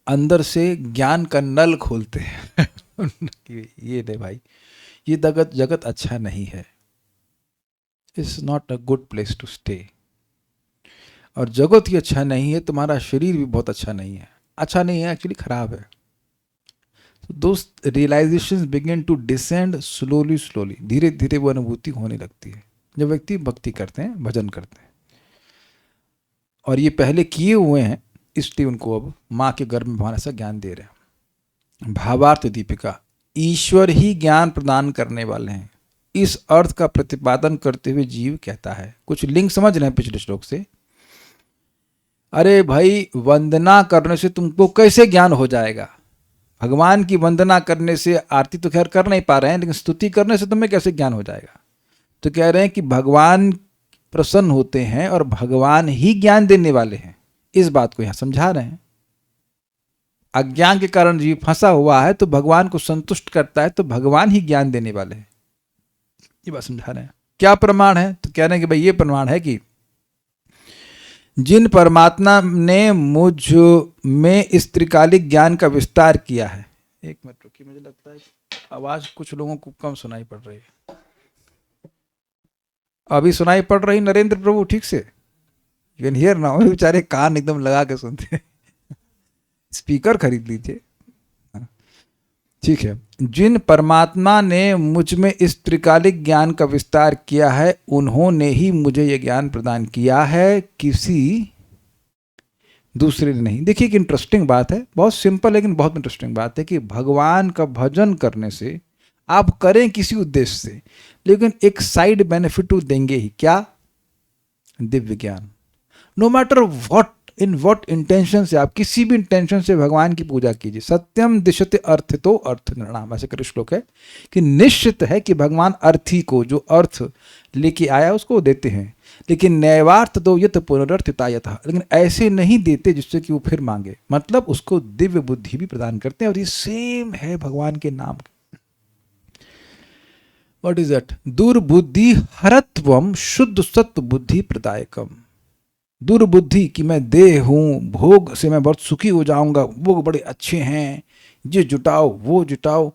अंदर से ज्ञान का नल खोलते हैं ये नहीं भाई, ये जगत अच्छा नहीं है, it's not a good place to stay. और जगत ही अच्छा नहीं है, तुम्हारा शरीर भी बहुत अच्छा नहीं है, अच्छा नहीं है एक्चुअली खराब है। दोस्त, realisations begin to descend slowly slowly, धीरे धीरे वो अनुभूति होने लगती है जब व्यक्ति भक्ति करते हैं, भजन करते हैं। और ये पहले किए हुए हैं, इसलिए उनको अब माँ के गर्भ में भगवान ऐसा ज्ञान दे रहे हैं। भावार्थ दीपिका, ईश्वर ही ज्ञान प्रदान करने वाले हैं, इस अर्थ का प्रतिपादन करते हुए जीव कहता है। कुछ लिंक समझ रहे हैं पिछले श्लोक से? अरे भाई, वंदना करने से तुमको कैसे ज्ञान हो जाएगा? भगवान की वंदना करने से, आरती तो खैर कर नहीं पा रहे हैं, लेकिन स्तुति करने से तुम्हें कैसे ज्ञान हो जाएगा? तो कह रहे हैं कि भगवान प्रसन्न होते हैं और भगवान ही ज्ञान देने वाले हैं, इस बात को यहां समझा रहे हैं। अज्ञान के कारण जीव फंसा हुआ है, तो भगवान को संतुष्ट करता है, तो भगवान ही ज्ञान देने वाले हैं, ये बात समझा रहे हैं। क्या प्रमाण है? तो कह रहे हैं कि भाई ये प्रमाण है कि जिन परमात्मा ने मुझ में इस त्रिकालिक ज्ञान का विस्तार किया है। एक मिनट रुकिए, मुझे लगता है आवाज कुछ लोगों को कम सुनाई पड़ रही है। अभी सुनाई पड़ रही नरेंद्र प्रभु ठीक से? You can hear now? बेचारे कान एकदम लगा के सुनते हैं स्पीकर खरीद लीजिए। ठीक है, जिन परमात्मा ने मुझ में इस त्रिकालिक ज्ञान का विस्तार किया है, उन्होंने ही मुझे यह ज्ञान प्रदान किया है, किसी दूसरे ने नहीं। देखिए एक इंटरेस्टिंग बात है, बहुत सिंपल लेकिन बहुत इंटरेस्टिंग बात है कि भगवान का भजन करने से आप करें किसी उद्देश्य से, लेकिन एक साइड बेनिफिट देंगे ही। क्या? दिव्य ज्ञान। No matter what, in what intention से, आप किसी भी इंटेंशन से भगवान की पूजा कीजिए। सत्यम दिशते अर्थ तो अर्थ निर्णाम, ऐसे कर श्लोक है कि निश्चित है कि भगवान अर्थी को, जो अर्थ लेके आया उसको देते हैं, लेकिन नैवार्थ दो यत पुनरर्थिता यथा, लेकिन ऐसे नहीं देते जिससे कि वो फिर मांगे, मतलब उसको दिव्य बुद्धि भी प्रदान करते हैं। और ये सेम है भगवान के नाम। What is that? दुर्बुद्धि हरत्वम शुद्ध सत्व बुद्धि प्रदायकम। दुर्बुद्धि कि मैं देह हूं, भोग से मैं बहुत सुखी हो जाऊंगा, वो बड़े अच्छे हैं, ये जुटाओ वो जुटाओ,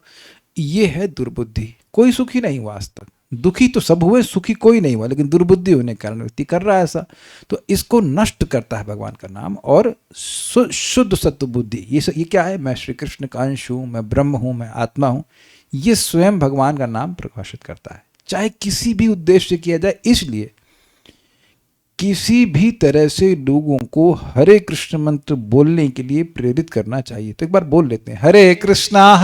ये है दुर्बुद्धि। कोई सुखी नहीं हुआ आज तक। दुखी तो सब हुए, सुखी कोई नहीं हुआ, लेकिन दुर्बुद्धि होने के कारण व्यक्ति कर रहा है ऐसा। तो इसको नष्ट करता है भगवान का नाम। और शुद्ध सत्व बुद्धि, ये क्या है? मैं श्री कृष्ण का अंश हूं, मैं ब्रह्म हूं, मैं आत्मा हूं, ये स्वयं भगवान का नाम प्रकाशित करता है, चाहे किसी भी उद्देश्य से किया जाए। इसलिए किसी भी तरह से लोगों को हरे कृष्ण मंत्र बोलने के लिए प्रेरित करना चाहिए। तो एक बार बोल लेते हैं, हरे कृष्णा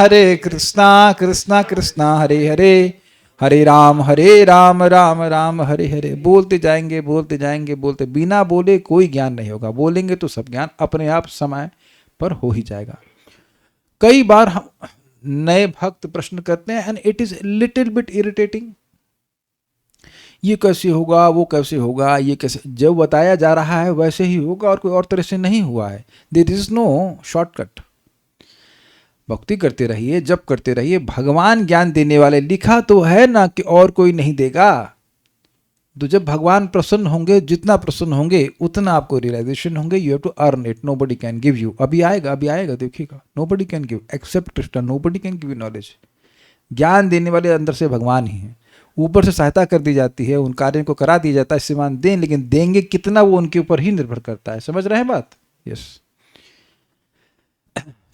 कृष्णा कृष्णा हरे हरे, हरे राम राम राम हरे हरे। बोलते जाएंगे बोलते जाएंगे बोलते, बिना बोले कोई ज्ञान नहीं होगा, बोलेंगे तो सब ज्ञान अपने आप समय पर हो ही जाएगा। कई बार हम नए भक्त प्रश्न करते हैं and it is little bit irritating, ये कैसे होगा, वो कैसे होगा, ये कैसे, जब बताया जा रहा है वैसे ही होगा और कोई और तरह से नहीं हुआ है। There is no shortcut. भक्ति करते रहिए, जप करते रहिए, भगवान ज्ञान देने वाले, लिखा तो है ना कि और कोई नहीं देगा। तो जब भगवान प्रसन्न होंगे, जितना प्रसन्न होंगे उतना आपको रियलाइजेशन होंगे, you have to earn it, nobody can give you. अभी आएगा देखिएगा, nobody can give except Krishna, nobody can give you knowledge. ज्ञान देने वाले अंदर से भगवान ही हैं, ऊपर से सहायता कर दी जाती है, उन कार्यों को करा दिया जाता है, श्रीमान दें, लेकिन देंगे कितना वो उनके ऊपर ही निर्भर करता है। समझ रहे हैं बात? यस।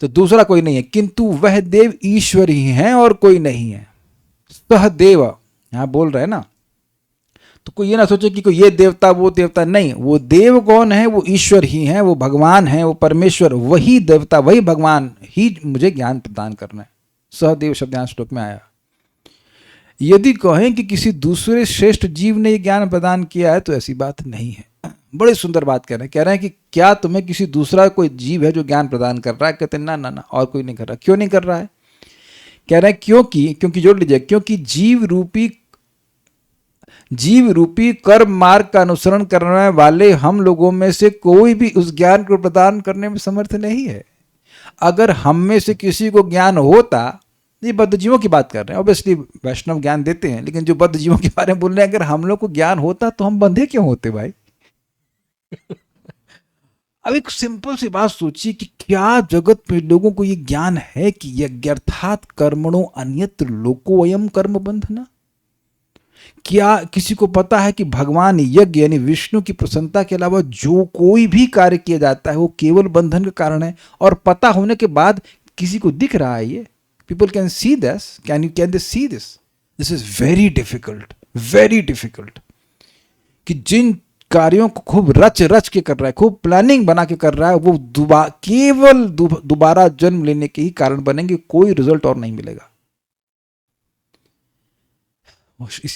तो दूसरा कोई नहीं है, किंतु वह देव ईश्वर ही हैं और कोई नहीं है। सह देव यहां बोल रहे हैं ना, तो कोई ये ना सोचे कि कोई ये देवता वो देवता, नहीं, वो देव कौन है? वो ईश्वर ही है, वो भगवान है, वो परमेश्वर, वही देवता वही भगवान ही मुझे ज्ञान प्रदान करना है। सहदेव शब्द यहाँ श्लोक में आया। यदि कहें कि किसी दूसरे श्रेष्ठ जीव ने ज्ञान प्रदान किया है तो ऐसी बात नहीं है। बड़ी सुंदर बात कह रहे हैं कि क्या तुम्हें किसी दूसरा कोई जीव है जो ज्ञान प्रदान कर रहा है? कहते हैं ना ना ना, और कोई नहीं कर रहा। क्यों नहीं कर रहा है? कह रहे हैं क्योंकि जोड़ लीजिए, क्योंकि जीव रूपी कर्म मार्ग का अनुसरण करने वाले हम लोगों में से कोई भी उस ज्ञान को प्रदान करने में समर्थ नहीं है। अगर हम में से किसी को ज्ञान होता, ये बद्ध जीवों की बात कर रहे हैं, ऑब्वियसली वैष्णव ज्ञान देते हैं, लेकिन जो बद्ध जीवों के बारे में बोल रहे हैं, अगर हम लोग को ज्ञान होता तो हम बंधे क्यों होते भाई? अब एक सिंपल सी बात सोचिए कि क्या जगत में लोगों को ये ज्ञान है कि यज्ञार्थात कर्मणो अन्यत्र लोको वयम कर्म बंधना? क्या किसी को पता है कि भगवान यज्ञ यानी विष्णु की प्रसन्नता के अलावा जो कोई भी कार्य किया जाता है वो केवल बंधन का कारण है? और पता होने के बाद किसी को दिख रहा है ये? People can see this. Can they see this? This is very difficult. कि जिन कार्यों को खूब रच के कर रहा है, खूब प्लानिंग बना के कर रहा है, वो केवल दोबारा जन्म लेने के ही कारण बनेंगे, कोई रिजल्ट और नहीं मिलेगा।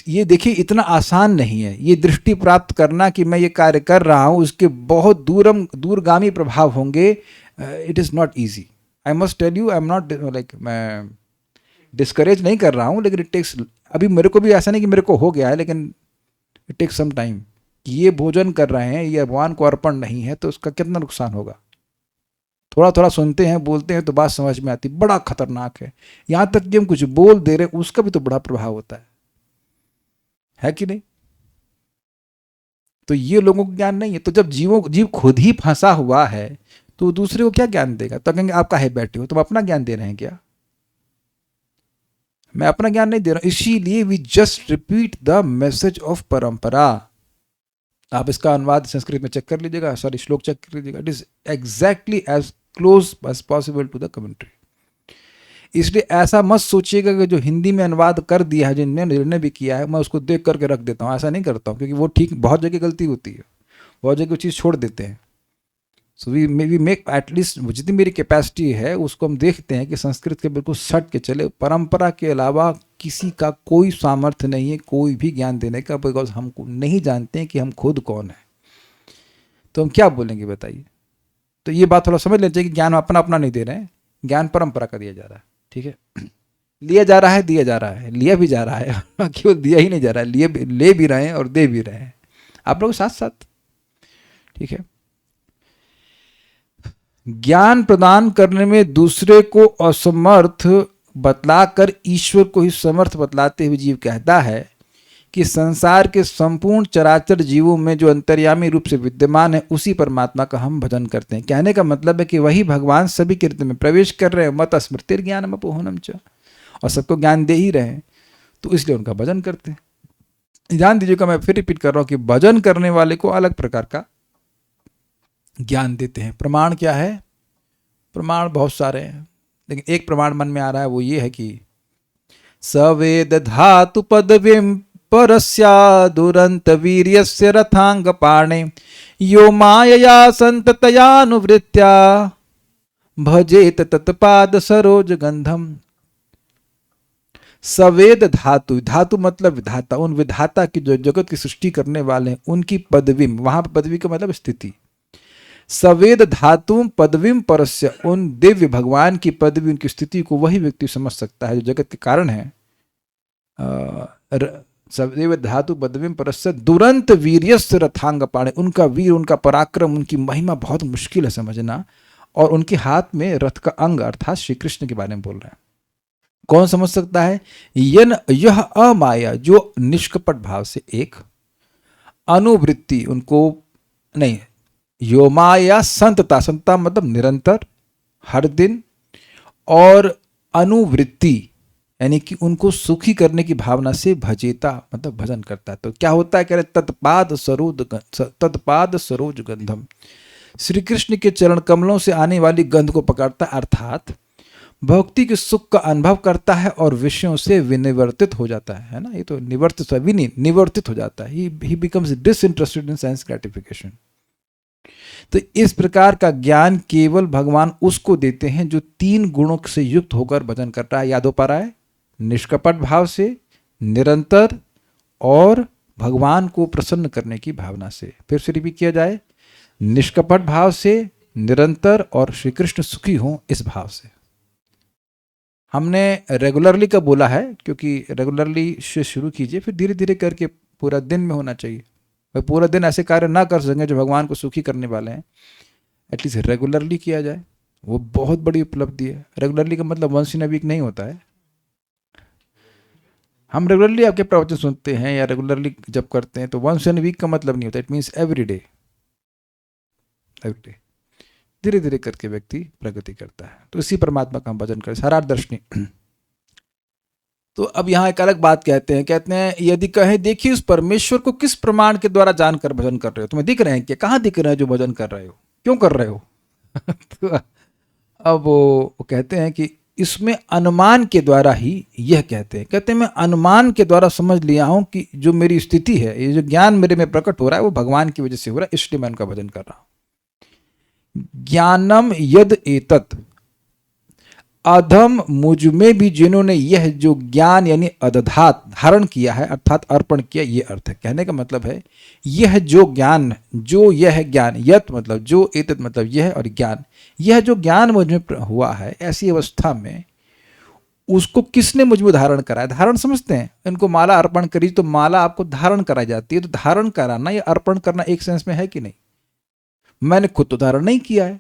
ये देखिए, इतना आसान नहीं है ये दृष्टि प्राप्त करना कि मैं ये कार्य कर रहा हूं, उसके बहुत दूरगामी प्रभाव होंगे। It is not easy. I must tell you, I am not like, मैं डिस्करेज नहीं कर रहा हूँ, लेकिन इट टेक्स, अभी मेरे को भी ऐसा नहीं कि मेरे को हो गया है, लेकिन इट टेक्स सम टाइम। कि ये भोजन कर रहे हैं, ये भगवान को अर्पण नहीं है, तो उसका कितना नुकसान होगा। थोड़ा थोड़ा सुनते हैं, बोलते हैं तो बात समझ में आती, बड़ा खतरनाक है। यहाँ तक कि हम कुछ बोल दे रहे हैं उसका भी तो बड़ा प्रभाव होता है कि नहीं? तो ये लोगों को ज्ञान नहीं है। तो जब जीव खुद ही फंसा हुआ है तो दूसरे को क्या ज्ञान देगा? तो कहेंगे आप काहे बैठे हो, तुम अपना ज्ञान दे रहे हैं क्या? मैं अपना ज्ञान नहीं दे रहा हूं। इसीलिए we just repeat the message of parampara. आप इसका अनुवाद संस्कृत में चेक कर लीजिएगा, सॉरी श्लोक चेक कर लीजिएगा। It is exactly as close as possible to the commentary. इसलिए ऐसा मत सोचिएगा कि जो हिंदी में अनुवाद कर दिया है, जिनने निर्णय भी किया है, मैं उसको देख करके रख देता हूँ। ऐसा नहीं करता हूँ, क्योंकि वो ठीक, बहुत जगह गलती होती है, बहुत जगह वो चीज़ छोड़ देते हैं। सो वी मेक एटलीस्ट, जितनी मेरी कैपेसिटी है उसको हम देखते हैं कि संस्कृत के बिल्कुल सट के चले। परंपरा के अलावा किसी का कोई सामर्थ्य नहीं है कोई भी ज्ञान देने का, बिकॉज हम नहीं जानते हैं कि हम खुद कौन है। तो हम क्या बोलेंगे बताइए? तो ये बात थोड़ा समझ लेते हैं कि ज्ञान अपना अपना नहीं दे रहे हैं, ज्ञान परंपरा का दिया जा रहा है। ठीक है, लिया जा रहा है, दिया जा रहा है, लिया भी जा रहा है, केवल दिया ही नहीं जा रहा है, ले भी रहे हैं और दे भी रहे हैं, आप लोग साथ साथ। ठीक है, ज्ञान प्रदान करने में दूसरे को असमर्थ बतलाकर ईश्वर को ही समर्थ बतलाते हुए जीव कहता है कि संसार के संपूर्ण चराचर जीवों में जो अंतर्यामी रूप से विद्यमान है उसी परमात्मा का हम भजन करते हैं। कहने का मतलब है कि वही भगवान सभी कृत्य में प्रवेश कर रहे हैं, मत स्मृतिर ज्ञानम अपोहनम च, और सबको ज्ञान दे ही रहे हैं, तो इसलिए उनका भजन करते हैं। ध्यान दीजिएगा, मैं फिर रिपीट कर रहा हूँ कि भजन करने वाले को अलग प्रकार का ज्ञान देते हैं। प्रमाण क्या है? प्रमाण बहुत सारे हैं, लेकिन एक प्रमाण मन में आ रहा है, वो ये है कि सवेद धातु पदवीं परस्या दुरंत वीर्यस्य रथांग पाणे यो मायया संततयानुवृत्त्या भजेत तत्पाद सरोज गंधम। सवेद धातु, धातु मतलब विधाता, उन विधाता की जो जगत की सृष्टि करने वाले हैं उनकी पदवीम, वहां पर पदवी का मतलब स्थिति। सवेद धातु पदवीम परस्य, उन दिव्य भगवान की पदवी उनकी स्थिति को वही व्यक्ति समझ सकता है जो जगत के कारण है। सवेद धातु पदवीम परस्य दुरंत वीर्यस्य रथांग पाणे, उनका वीर, उनका पराक्रम, उनकी महिमा बहुत मुश्किल है समझना। और उनके हाथ में रथ का अंग अर्थात श्री कृष्ण के बारे में बोल रहे हैं। कौन समझ सकता है? यह अमाया, जो निष्कपट भाव से एक अनुवृत्ति उनको नहीं, यो माया संतता, संतता मतलब निरंतर, हर दिन, और अनुवृत्ति यानी कि उनको सुखी करने की भावना से भजेता मतलब भजन करता है। तो क्या होता है? कह रहे तत्पाद सरोज गंधम, श्री कृष्ण के चरण कमलों से आने वाली गंध को पकड़ता है, अर्थात भक्ति के सुख का अनुभव करता है और विषयों से विनिवर्तित हो जाता है ना। ये तो निवर्तित, निवर्तित हो जाता है। ही becomes disinterested in sense gratification. तो इस प्रकार का ज्ञान केवल भगवान उसको देते हैं जो तीन गुणों से युक्त होकर भजन कर रहा है। याद हो पा रहा है? निष्कपट भाव से, निरंतर, और भगवान को प्रसन्न करने की भावना से। फिर से रिपीट किया जाए, निष्कपट भाव से, निरंतर, और श्री कृष्ण सुखी हों इस भाव से। हमने रेगुलरली का बोला है क्योंकि रेगुलरली से शुरू कीजिए, फिर धीरे धीरे करके पूरा दिन में होना चाहिए। भाई पूरा दिन ऐसे कार्य ना कर सकें जो भगवान को सुखी करने वाले हैं, एटलीस्ट रेगुलरली किया जाए, वो बहुत बड़ी उपलब्धि है। रेगुलरली का मतलब वंस इन अ वीक नहीं होता है। हम रेगुलरली आपके प्रवचन सुनते हैं या रेगुलरली जब करते हैं तो वंस इन अ वीक का मतलब नहीं होता, इट मीन्स एवरी डे। धीरे धीरे करके व्यक्ति प्रगति करता है। तो इसी परमात्मा का हम भजन करें, सारार्थ दर्शनी। तो अब यहाँ एक अलग बात कहते हैं यदि कहे देखिए उस परमेश्वर को किस प्रमाण के द्वारा जानकर भजन कर रहे हो? तुम्हें दिख रहे हैं क्या? कहाँ दिख रहे हैं जो भजन कर रहे हो? क्यों कर रहे हो? तो अब वो कहते हैं कि इसमें अनुमान के द्वारा ही, यह कहते हैं मैं अनुमान के द्वारा समझ लिया हूं कि जो मेरी स्थिति है, ये जो ज्ञान मेरे में प्रकट हो रहा है वो भगवान की वजह से हो रहा है, इसलिए मैं उनका भजन कर रहा हूं। ज्ञानम यद एतत्, अधम मुझ में भी जिन्होंने यह जो ज्ञान यानी अदधात धारण किया है अर्थात अर्पण किया, ये अर्थ है। कहने का मतलब है यह जो ज्ञान, जो यह ज्ञान, यत मतलब जो, एतत् मतलब यह, और ज्ञान, यह जो ज्ञान मुझ में हुआ है ऐसी अवस्था में उसको किसने मुझ में धारण करा है? धारण समझते हैं, इनको माला अर्पण करी तो माला आपको धारण कराई जाती है। तो धारण कराना या अर्पण करना एक सेंस में है कि नहीं? मैंने खुद तो धारण नहीं किया है,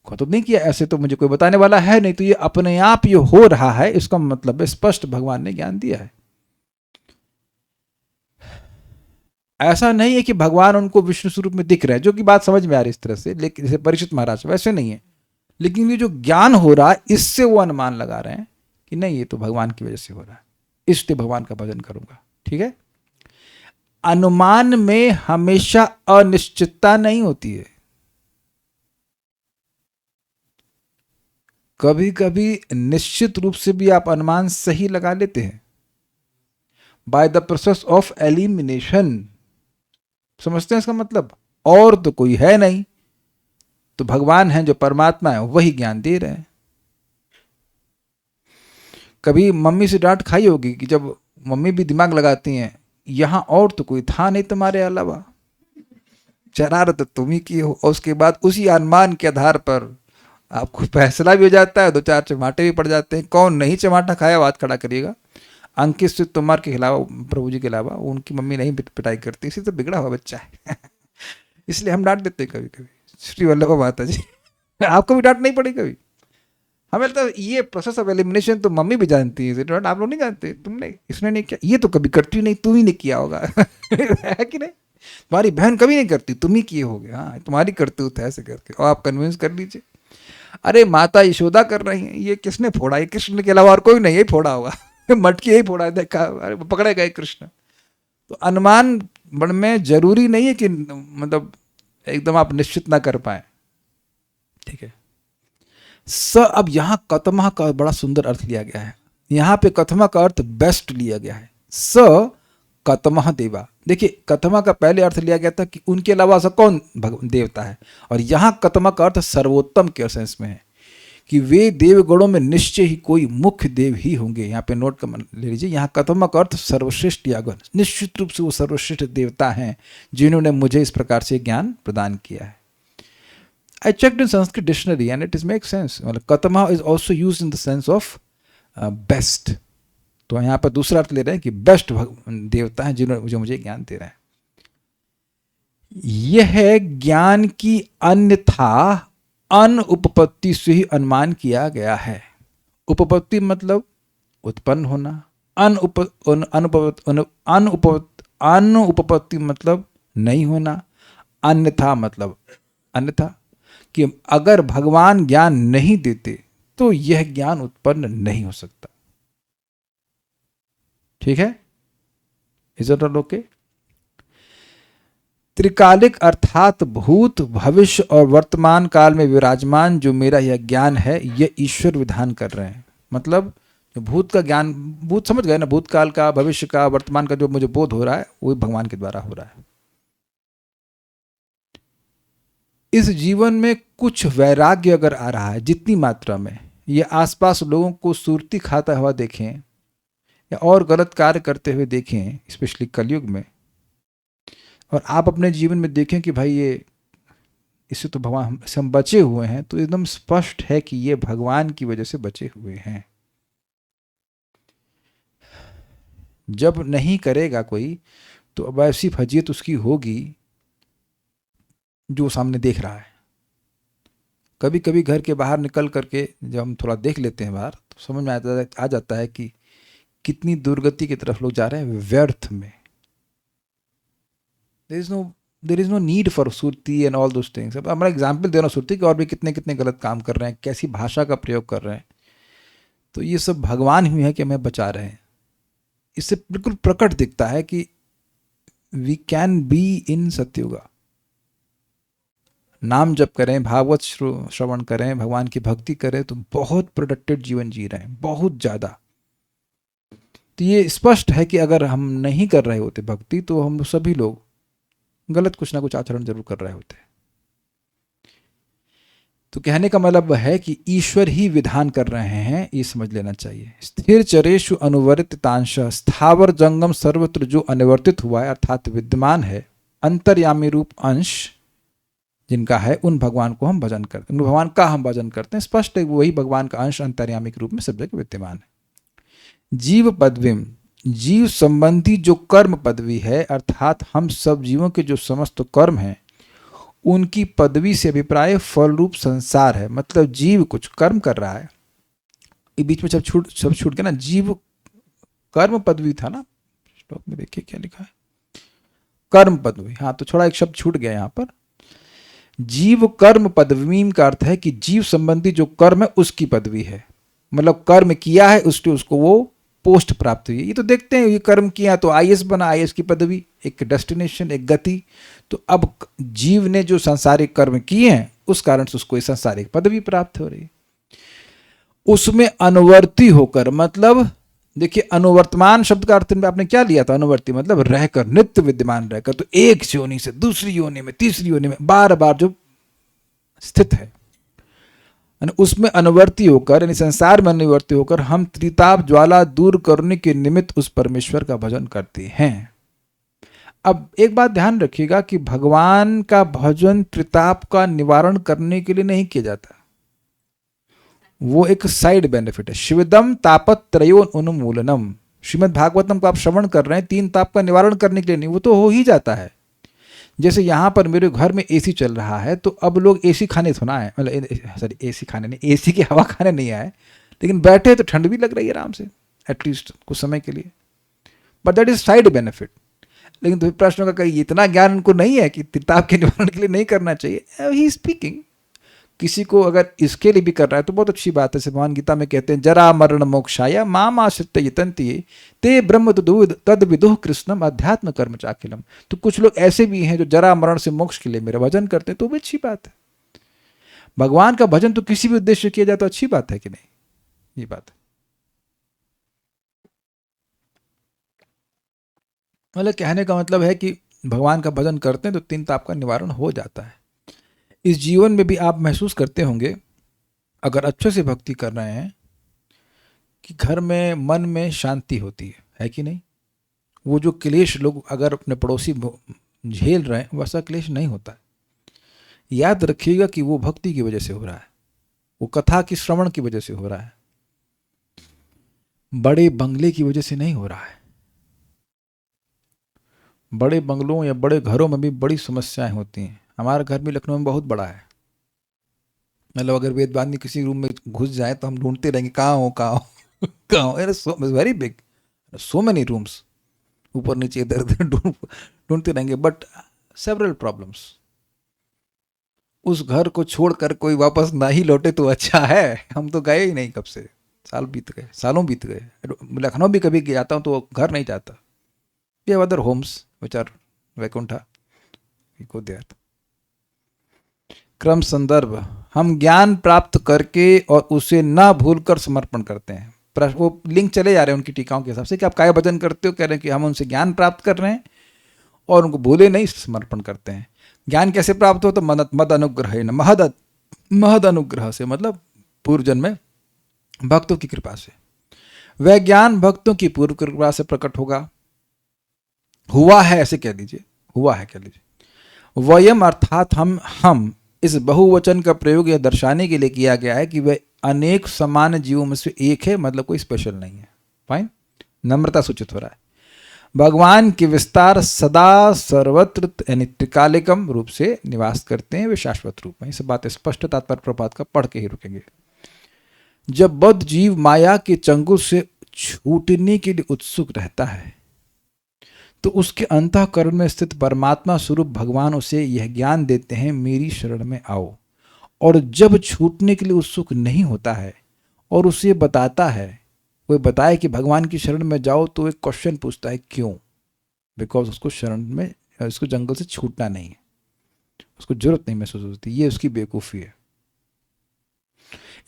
खुद तो नहीं किया, ऐसे तो मुझे कोई बताने वाला है नहीं, तो ये अपने आप ये हो रहा है, इसका मतलब स्पष्ट भगवान ने ज्ञान दिया है। ऐसा नहीं है कि भगवान उनको विष्णु स्वरूप में दिख रहे हैं, जो कि बात समझ में आ रही इस तरह से, लेकिन जैसे परीक्षित महाराज, वैसे नहीं है। लेकिन ये जो ज्ञान हो रहा है इससे वो अनुमान लगा रहे हैं कि नहीं ये तो भगवान की वजह से हो रहा है, इसलिए भगवान का भजन करूंगा। ठीक है, अनुमान में हमेशा अनिश्चितता नहीं होती है। कभी कभी निश्चित रूप से भी आप अनुमान सही लगा लेते हैं by the process of elimination. समझते हैं इसका मतलब? और तो कोई है नहीं, तो भगवान है जो परमात्मा है वही ज्ञान दे रहे हैं। कभी मम्मी से डांट खाई होगी कि जब मम्मी भी दिमाग लगाती हैं, यहां और तो कोई था नहीं तुम्हारे अलावा, शरारत तुम ही की हो, और उसके बाद उसी अनुमान के आधार पर आपको फैसला भी हो जाता है, दो चार चमाटे भी पड़ जाते हैं। कौन नहीं चमाटा खाया हाथ खड़ा करिएगा। अंकित से तुम्हार के खिलाफ, प्रभु जी के अलावा उनकी मम्मी नहीं पिटाई करती, इसी तो बिगड़ा हुआ बच्चा है। इसलिए हम डांट देते हैं कभी कभी। श्री वल्लभ माता जी, आपको भी डांट नहीं पड़ी कभी? हमें तो ये प्रोसेस ऑफ एलिमिनेशन तो मम्मी भी जानती है, आप लोग नहीं जानते, तुमने इसने नहीं किया, ये तो कभी करती नहीं, तुम ही ने किया होगा। है कि नहीं? तुम्हारी बहन कभी नहीं करती, तुम ही किए होगे। हाँ, तुम्हारी करतूत है ऐसे करके, और आप कन्विंस कर लीजिए। अरे माता यशोदा कर रही हैं, ये किसने फोड़ा? ये कृष्ण के अलावा और कोई नहीं, यही फोड़ा होगा। मटकी यही फोड़ा है, देखा, अरे पकड़े गए कृष्ण। तो अनुमान बड़ में जरूरी नहीं है कि मतलब एकदम आप निश्चित ना कर पाए। ठीक है। अब यहां कथमा का बड़ा सुंदर अर्थ लिया गया है। यहाँ पे कथमा का अर्थ बेस्ट लिया गया है। स कतमः देवा। देखिए कतमा का पहले अर्थ लिया गया था कि उनके अलावा ऐसा कौन देवता है, और यहां कतमा का अर्थ सर्वोत्तम के सेंस में है कि वे देवगणों में निश्चय ही कोई मुख्य देव ही होंगे। यहाँ पे नोट कर ले लीजिए, यहाँ कतमा का अर्थ सर्वश्रेष्ठ या गण, निश्चित रूप से वो सर्वश्रेष्ठ देवता हैं जिन्होंने मुझे इस प्रकार से ज्ञान प्रदान किया है। I checked in Sanskrit dictionary and it is makes sense. मतलब कतमा is also used in the sense of best. तो यहाँ पर दूसरा अर्थ ले रहे हैं कि बेस्ट देवता हैं जिन्होंने मुझे ज्ञान दे रहे हैं। यह ज्ञान की अन्यथा अन उपपत्ति से ही अनुमान किया गया है। उपपत्ति मतलब उत्पन्न होना, अनुपपत्ति मतलब नहीं होना, अन्यथा मतलब अन्यथा कि अगर भगवान ज्ञान नहीं देते तो यह ज्ञान उत्पन्न नहीं हो सकता। ठीक है, इज इट ऑल ओके? त्रिकालिक अर्थात भूत भविष्य और वर्तमान काल में विराजमान जो मेरा यह ज्ञान है, यह ईश्वर विधान कर रहे हैं। मतलब जो भूत का ज्ञान, भूत समझ गए ना, भूतकाल का, भविष्य का, वर्तमान का जो मुझे बोध हो रहा है वो भगवान के द्वारा हो रहा है। इस जीवन में कुछ वैराग्य अगर आ रहा है जितनी मात्रा में, ये आसपास लोगों को सुरती खाता हुआ देखें या और गलत कार्य करते हुए देखें, स्पेशली कलयुग में, और आप अपने जीवन में देखें कि भाई ये इससे तो भगवान से हम बचे हुए हैं, तो एकदम स्पष्ट है कि ये भगवान की वजह से बचे हुए हैं। जब नहीं करेगा कोई तो अब ऐसी फजीयत उसकी होगी जो सामने देख रहा है। कभी कभी घर के बाहर निकल करके जब हम थोड़ा देख लेते हैं बाहर, तो समझ में आ जाता है कि कितनी दुर्गति की तरफ लोग जा रहे हैं व्यर्थ में। There is no need for सुरती एंड ऑल दोस थिंग्स। अब मैं एग्जाम्पल दे रहा हूँ सुरती के, और भी कितने कितने गलत काम कर रहे हैं, कैसी भाषा का प्रयोग कर रहे हैं। तो ये सब भगवान ही है कि हमें बचा रहे हैं। इससे बिल्कुल प्रकट दिखता है कि we can be in Satyuga. नाम जप करें, भागवत श्रवण करें, भगवान की भक्ति करें, तो बहुत प्रोडक्टिव जीवन जी रहे हैं, बहुत ज़्यादा। तो ये स्पष्ट है कि अगर हम नहीं कर रहे होते भक्ति, तो हम सभी लोग गलत कुछ ना कुछ आचरण जरूर कर रहे होते। तो कहने का मतलब है कि ईश्वर ही विधान कर रहे हैं, ये समझ लेना चाहिए। स्थिर चरेषु अनुवर्तितांश, स्थावर जंगम सर्वत्र जो अनुवर्तित हुआ है अर्थात विद्यमान है, अंतर्यामी रूप अंश जिनका है, उन भगवान को हम भजन करते हैं, उन भगवान का हम भजन करते हैं। स्पष्ट है वही भगवान का अंश अंतर्यामी के रूप में सब जगह विद्यमान है। जीव पदवीम, जीव संबंधी जो कर्म पदवी है, अर्थात हम सब जीवों के जो समस्त कर्म हैं उनकी पदवी से अभिप्राय फल रूप संसार है। मतलब जीव कुछ कर्म कर रहा है, ये बीच में सब छूट गया ना, जीव कर्म पदवी था ना, श्लोक में देखिए क्या लिखा है, कर्म पदवी। हाँ, तो थोड़ा एक शब्द छूट गया यहाँ पर। जीव कर्म पदवी का अर्थ है कि जीव संबंधी जो कर्म है उसकी पदवी है। मतलब कर्म किया है उसके उसको वो पोस्ट प्राप्त हुई है। ये तो देखते हैं, ये कर्म किया तो आईएएस बना, आईएएस की पदवी, एक डेस्टिनेशन, एक गति। तो अब जीव ने जो सांसारिक कर्म किए हैं उस कारण से उसको सांसारिक पदवी प्राप्त हो रही है। उसमें अनुवर्ती होकर, मतलब देखिए अनुवर्तमान शब्द का अर्थ में आपने क्या लिया था? अनुवर्ती मतलब रहकर, नित्य विद्यमान रहकर। तो एक योनि से दूसरी योनि में, तीसरी योनि में बार बार जो स्थित है, उसमें अनुवर्ती होकर, यानी संसार में अनुवर्ती होकर हम त्रिताप ज्वाला दूर करने के निमित्त उस परमेश्वर का भजन करते हैं। अब एक बात ध्यान रखिएगा कि भगवान का भजन त्रिताप का निवारण करने के लिए नहीं किया जाता, वो एक साइड बेनिफिट है। शिवदम तापत त्रयोन उन्मूलनम, श्रीमद् भागवतम को आप श्रवण कर रहे हैं, 3 ताप का निवारण करने के लिए नहीं, वो तो हो ही जाता है। जैसे यहाँ पर मेरे घर में एसी चल रहा है, तो अब लोग एसी खाने थोड़ा आए, मतलब सॉरी एसी खाने नहीं, एसी की हवा खाने नहीं आए, लेकिन बैठे तो ठंड भी लग रही है आराम से, एटलीस्ट कुछ समय के लिए, but that is side benefit. लेकिन तो प्रश्न का कहीं इतना ज्ञान उनको नहीं है कि त्रिताप के निवारण के लिए नहीं करना चाहिए। ही स्पीकिंग, किसी को अगर इसके लिए भी कर रहा है तो बहुत अच्छी बात है। भगवान गीता में कहते हैं जरा मरण मोक्षाय माम आश्रित यतन्ति ते ब्रह्म तद विदुः कृष्णम अध्यात्म कर्म चाखिलम। तो कुछ लोग ऐसे भी हैं जो जरा मरण से मोक्ष के लिए मेरा भजन करते हैं, तो भी अच्छी बात है। भगवान का भजन तो किसी भी उद्देश्य किया जाए तो अच्छी बात है कि नहीं, ये बात है। मतलब कहने का मतलब है कि भगवान का भजन करते हैं तो 3 ताप का निवारण हो जाता है। इस जीवन में भी आप महसूस करते होंगे, अगर अच्छे से भक्ति कर रहे हैं, कि घर में मन में शांति होती है कि नहीं? वो जो क्लेश लोग अगर अपने पड़ोसी झेल रहे हैं, वैसा क्लेश नहीं होता है। याद रखिएगा कि वो भक्ति की वजह से हो रहा है, वो कथा की श्रवण की वजह से हो रहा है, बड़े बंगले की वजह से नहीं हो रहा है। बड़े बंगलों या बड़े घरों में भी बड़ी समस्याएं होती हैं। हमारा घर भी लखनऊ में बहुत बड़ा है, मतलब अगर वेदवानी किसी रूम में घुस जाए तो हम ढूंढते रहेंगे कहाँ हो कहाँ हो कहाँ हो। It's very big, so many rooms, ऊपर नीचे इधर उधर ढूंढते रहेंगे। बट सेवरल प्रॉब्लम्स, उस घर को छोड़कर कोई वापस ना ही लौटे तो अच्छा है। हम तो गए ही नहीं, कब से साल बीत गए, सालों बीत गए। लखनऊ भी कभी जाता हूँ तो घर नहीं जाता। ये other homes which are Vaikuntha, go there. क्रम संदर्भ, हम ज्ञान प्राप्त करके और उसे ना भूलकर समर्पण करते हैं। वो लिंक चले जा रहे हैं उनकी टीकाओं के हिसाब से कि आप काय भजन करते हो, कह रहे हैं कि हम उनसे ज्ञान प्राप्त कर रहे हैं और उनको भूले नहीं, समर्पण करते हैं। ज्ञान कैसे प्राप्त हो? तो मद अनुग्रह है न, महद अनुग्रह से, मतलब पूर्व जन्म में भक्तों की कृपा से। वह ज्ञान भक्तों की पूर्व कृपा से प्रकट होगा, हुआ है ऐसे कह लीजिए, हुआ है कह लीजिए। वयम अर्थात हम इस बहुवचन का प्रयोग यह दर्शाने के लिए किया गया है कि वह अनेक समान जीवों में से एक है, मतलब कोई स्पेशल नहीं है। फाइन, नम्रता सूचित हो रहा है। भगवान के विस्तार सदा सर्वत्र यानी त्रिकालिकम रूप से निवास करते हैं, वे शाश्वत रूप में। इस बात स्पष्ट तात्पर्य प्रपात का पढ़ के ही रुकेंगे। जब बद्ध जीव माया के चंगुल से छूटने के लिए उत्सुक रहता है तो उसके अंतःकरण में स्थित परमात्मा स्वरूप भगवान उसे यह ज्ञान देते हैं, मेरी शरण में आओ। और जब छूटने के लिए उत्सुक नहीं होता है और उसे बताता है, वो बताए कि भगवान की शरण में जाओ, तो एक क्वेश्चन पूछता है क्यों? बिकॉज उसको शरण में, उसको जंगल से छूटना नहीं है, उसको जरूरत नहीं महसूस होती। ये उसकी बेवकूफ़ी है।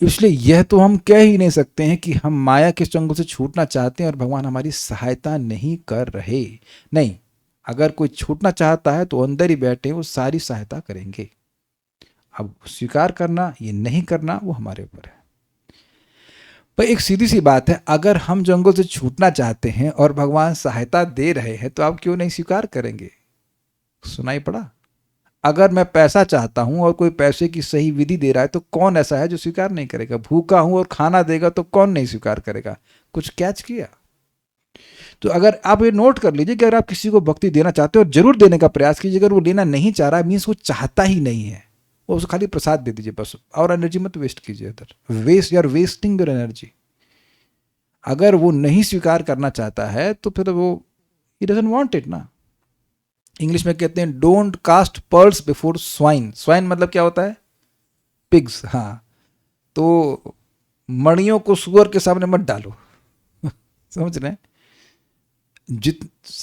इसलिए यह तो हम कह ही नहीं सकते हैं कि हम माया के चंगुल से छूटना चाहते हैं और भगवान हमारी सहायता नहीं कर रहे। नहीं, अगर कोई छूटना चाहता है तो अंदर ही बैठे वो सारी सहायता करेंगे। अब स्वीकार करना, ये नहीं करना, वो हमारे ऊपर है। पर एक सीधी सी बात है, अगर हम जंगल से छूटना चाहते हैं और भगवान सहायता दे रहे हैं तो आप क्यों नहीं स्वीकार करेंगे? सुनाई पड़ा? अगर मैं पैसा चाहता हूं और कोई पैसे की सही विधि दे रहा है तो कौन ऐसा है जो स्वीकार नहीं करेगा? भूखा हूं और खाना देगा तो कौन नहीं स्वीकार करेगा? कुछ कैच किया? तो अगर आप ये नोट कर लीजिए कि अगर आप किसी को भक्ति देना चाहते हो, जरूर देने का प्रयास कीजिए। अगर वो लेना नहीं चाह रहा, मीन्स वो चाहता ही नहीं है, वो उसको खाली प्रसाद दे दीजिए बस, और एनर्जी मत वेस्ट कीजिए इधर। Waste, you are wasting your energy. अगर वो नहीं स्वीकार करना चाहता है तो फिर वो ही डजंट वांट इट ना। इंग्लिश में कहते हैं don't cast pearls before swine. Swine मतलब क्या होता है? पिग्स। हाँ, तो मणियों को सुअर के सामने मत डालो। समझ रहे हैं?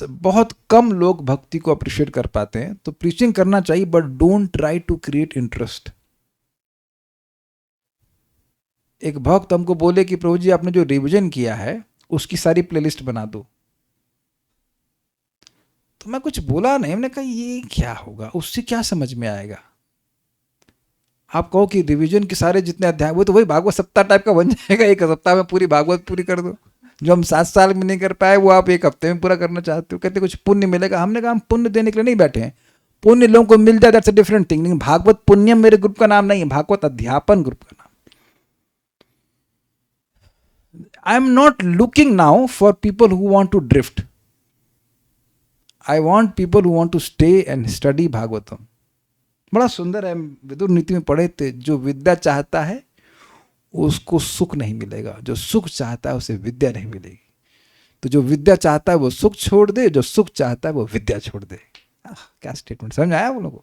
बहुत कम लोग भक्ति को अप्रिशिएट कर पाते हैं, तो प्रीचिंग करना चाहिए, but don't try to create interest. एक भक्त हमको बोले कि प्रभु जी आपने जो रिवीजन किया है उसकी सारी प्लेलिस्ट बना दो, तो मैं कुछ बोला नहीं। हमने कहा ये क्या होगा, उससे क्या समझ में आएगा? आप कहो कि रिवीजन के सारे जितने अध्याय, वो तो वही भागवत सप्ताह टाइप का बन जाएगा। एक सप्ताह में पूरी भागवत पूरी कर दो। जो हम 7 साल में नहीं कर पाए वो आप 1 हफ्ते में पूरा करना चाहते हो। कहते कुछ पुण्य मिलेगा। हमने कहा हम पुण्य देने के लिए नहीं बैठे हैं, पुण्य लोगों को मिल जाए, दैट्स अ डिफरेंट थिंग। लेकिन भागवत पुण्यम मेरे ग्रुप का नाम नहीं है, भागवत अध्यापन ग्रुप का नाम। I am not looking now for people who want to drift. I want people who want to stay and study Bhagavatam. बड़ा सुंदर है, विदुर नीति में पढ़े थे, जो विद्या चाहता है उसको सुख नहीं मिलेगा, जो सुख चाहता है उसे विद्या नहीं मिलेगी। तो जो विद्या चाहता है वो सुख छोड़ दे, जो सुख चाहता है वो विद्या छोड़ दे। क्या स्टेटमेंट, समझ आया वो लोगों?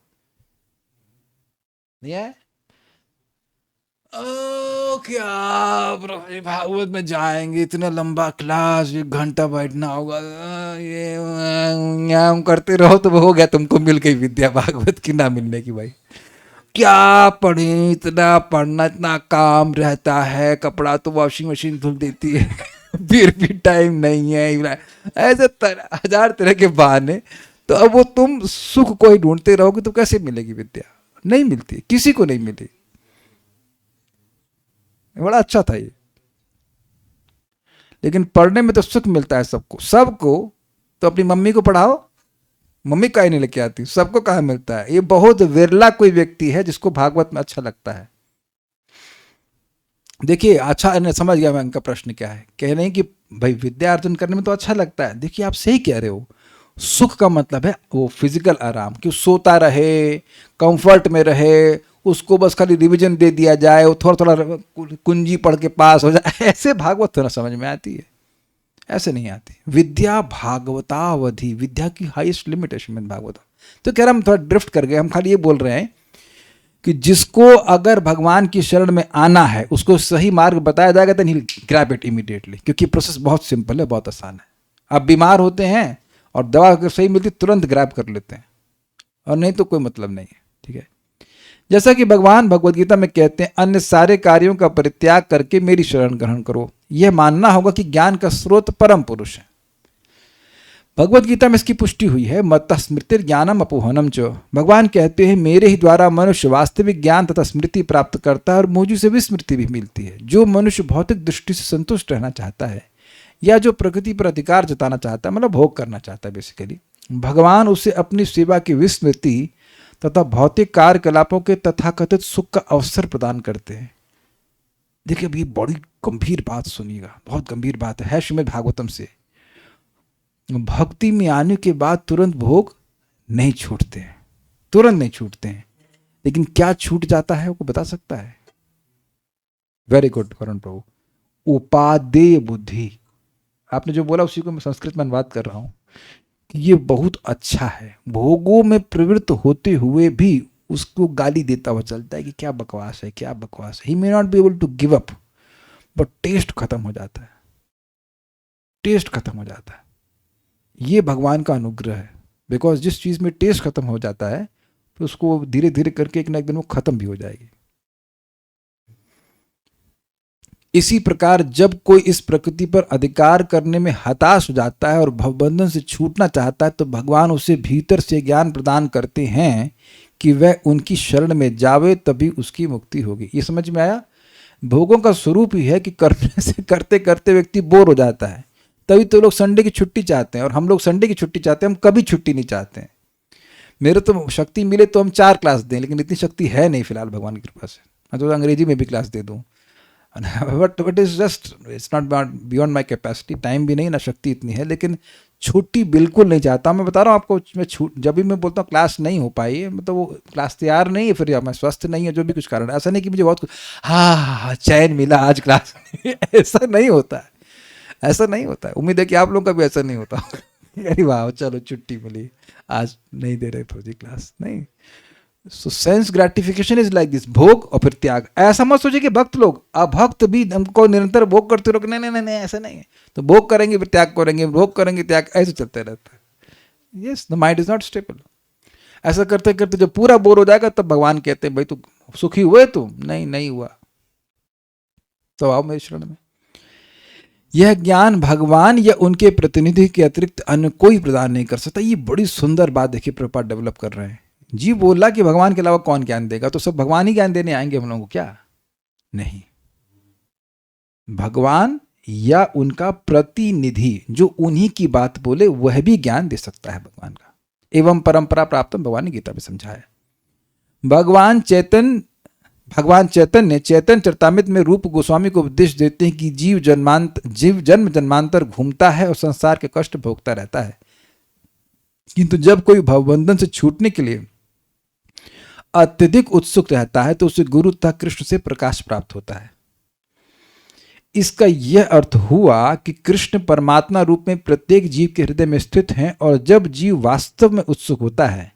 नहीं आया? क्या भागवत में जाएंगे, इतना लंबा क्लास, 1 घंटा बैठना होगा, ये करते रहो तो हो गया, तुमको मिल गई विद्या। भागवत की ना मिलने की भाई, क्या पढ़े, इतना पढ़ना, इतना काम रहता है, कपड़ा तो वॉशिंग मशीन धुल देती है। फिर भी टाइम नहीं है, ऐसे हजार तरह के बहाने। तो अब वो तुम सुख को ही ढूंढते रहोगे तो कैसे मिलेगी विद्या? नहीं मिलती, किसी को नहीं मिली। बड़ा अच्छा था ये। लेकिन पढ़ने में तो सुख मिलता है सबको, सबको। तो अपनी मम्मी को पढ़ाओ, मम्मी काहे नहीं लेके आती? सबको कहाँ मिलता है? ये बहुत विरला कोई व्यक्ति है जिसको भागवत में अच्छा लगता है। देखिए, अच्छा समझ गया मैं इनका प्रश्न क्या है। कह रहे हैं कि भाई विद्या अर्जन करने में तो अच्छा लगता है। देखिए, आप सही कह रहे हो। सुख का मतलब है वो फिजिकल आराम, कि सोता रहे, कंफर्ट में रहे, उसको बस खाली रिवीजन दे दिया जाए, वो थोड़ा थोड़ा कुंजी पढ़ के पास हो जाए। ऐसे भागवत थोड़ा समझ में आती है, ऐसे नहीं आती। विद्या भागवतावधि, विद्या की हाईएस्ट लिमिटेशन में भागवत। तो कह रहा हम थोड़ा ड्रिफ्ट कर गए। हम खाली ये बोल रहे हैं कि जिसको अगर भगवान की शरण में आना है, उसको सही मार्ग बताया जाएगा, तो नहीं ग्रैब इट इमीडिएटली, क्योंकि प्रोसेस बहुत सिंपल है, बहुत आसान है। आप बीमार होते हैं और दवा अगर सही मिलती तुरंत ग्रैब कर लेते हैं, और नहीं तो कोई मतलब नहीं है। ठीक है, जैसा कि भगवान भगवद गीता में कहते हैं, अन्य सारे कार्यों का परित्याग करके मेरी शरण ग्रहण करो। यह मानना होगा कि ज्ञान का स्रोत परम पुरुष है। भगवद गीता में इसकी पुष्टि हुई है। मत्तः स्मृतिर ज्ञानम अपोहनम च। भगवान कहते हैं, मेरे ही द्वारा मनुष्य वास्तविक ज्ञान तथा स्मृति प्राप्त करता है और मुझे से विस्मृति भी मिलती है। जो मनुष्य भौतिक दृष्टि से संतुष्ट रहना चाहता है या जो प्रकृति पर अधिकार जताना चाहता है, मतलब भोग करना चाहता है बेसिकली, भगवान उसे अपनी सेवा की विस्मृति तथा भौतिक कार्यकलापों के तथाकथित सुख का अवसर प्रदान करते हैं। देखिए, अब ये बड़ी गंभीर बात सुनिएगा, बहुत गंभीर बात है श्रीमद् भागवतम से। भक्ति में आने के बाद तुरंत भोग नहीं छूटते हैं, तुरंत नहीं छूटते हैं। लेकिन क्या छूट जाता है, वो बता सकता है? वेरी गुड करण प्रभु। उपादेय बुद्धि, आपने जो बोला उसी को मैं संस्कृत में अनुवाद कर रहा हूं कि ये बहुत अच्छा है। भोगों में प्रवृत्त होते हुए भी उसको गाली देता हुआ चलता है कि क्या बकवास है, क्या बकवास है। He may not be able to give up, but test खत्म हो जाता है, टेस्ट खत्म हो जाता है। ये भगवान का अनुग्रह है। बिकॉज जिस चीज़ में टेस्ट खत्म हो जाता है तो उसको धीरे धीरे करके एक ना एक दिन वो खत्म भी हो जाएगी। इसी प्रकार जब कोई इस प्रकृति पर अधिकार करने में हताश हो जाता है और भवबंधन से छूटना चाहता है, तो भगवान उसे भीतर से ज्ञान प्रदान करते हैं कि वह उनकी शरण में जावे, तभी उसकी मुक्ति होगी। ये समझ में आया? भोगों का स्वरूप ही है कि करने से करते करते व्यक्ति बोर हो जाता है। तभी तो लोग संडे की छुट्टी चाहते हैं, और हम लोग संडे की छुट्टी चाहते हैं, हम कभी छुट्टी नहीं चाहते हैं। मेरे तो शक्ति मिले तो हम 4 क्लास दें, लेकिन इतनी शक्ति है नहीं फिलहाल भगवान की कृपा से। मैं तो अंग्रेजी में भी क्लास दे दूँ, but is just it's not beyond my capacity. Time भी नहीं, ना शक्ति इतनी है। लेकिन छुट्टी बिल्कुल नहीं चाहता। मैं बता रहा हूँ आपको, मैं जब भी मैं बोलता हूँ क्लास नहीं हो पाई है, मतलब वो क्लास तैयार नहीं है, फिर या मैं स्वस्थ नहीं है, जो भी कुछ कारण है। ऐसा नहीं कि मुझे बहुत हाँ चैन मिला आज क्लास ऐसा नहीं होता है, ऐसा नहीं होता है। उम्मीद है कि आप लोगों का भी ऐसा नहीं होता। अरे वाह, चलो छुट्टी मिली, आज नहीं दे रहे थे जी क्लास, नहीं। So sense gratification is like this, भोग और फिर त्याग। ऐसा मत सोचिए कि भक्त लोग, अभक्त भी हमको निरंतर भोग करते रहो, नहीं नहीं नहीं, ऐसा नहीं है। तो भोग करेंगे फिर त्याग करेंगे, भोग करेंगे त्याग, ऐसे चलते रहता है। Yes, the mind is not stable. ऐसा करते करते जब पूरा बोर हो जाएगा, तब भगवान कहते हैं, भाई तू सुखी हुए? तू नहीं हुआ तो आओ मेरी शरण में। यह ज्ञान भगवान या उनके प्रतिनिधि के अतिरिक्त अन्य कोई प्रदान नहीं कर सकता। ये बड़ी सुंदर बात देखिए प्रभुपाद डेवलप कर रहे हैं। जी बोला कि भगवान के अलावा कौन ज्ञान देगा, तो सब भगवान ही ज्ञान देने आएंगे हम लोगों को क्या? नहीं, भगवान या उनका प्रतिनिधि जो उन्हीं की बात बोले वह भी ज्ञान दे सकता है भगवान का। एवं परंपरा प्राप्त, भगवान ने गीता में समझाया। भगवान चैतन्य चैतन्य चरितामृत में रूप गोस्वामी को उपदेश देते हैं कि जीव जन्म जन्मांतर घूमता है और संसार के कष्ट भोगता रहता है, किंतु जब कोई भवबंधन से छूटने के लिए अत्यधिक उत्सुक रहता है तो उसे गुरु तथा कृष्ण से प्रकाश प्राप्त होता है। इसका यह अर्थ हुआ कि कृष्ण परमात्मा रूप में प्रत्येक जीव के हृदय में स्थित हैं, और जब जीव वास्तव में उत्सुक होता है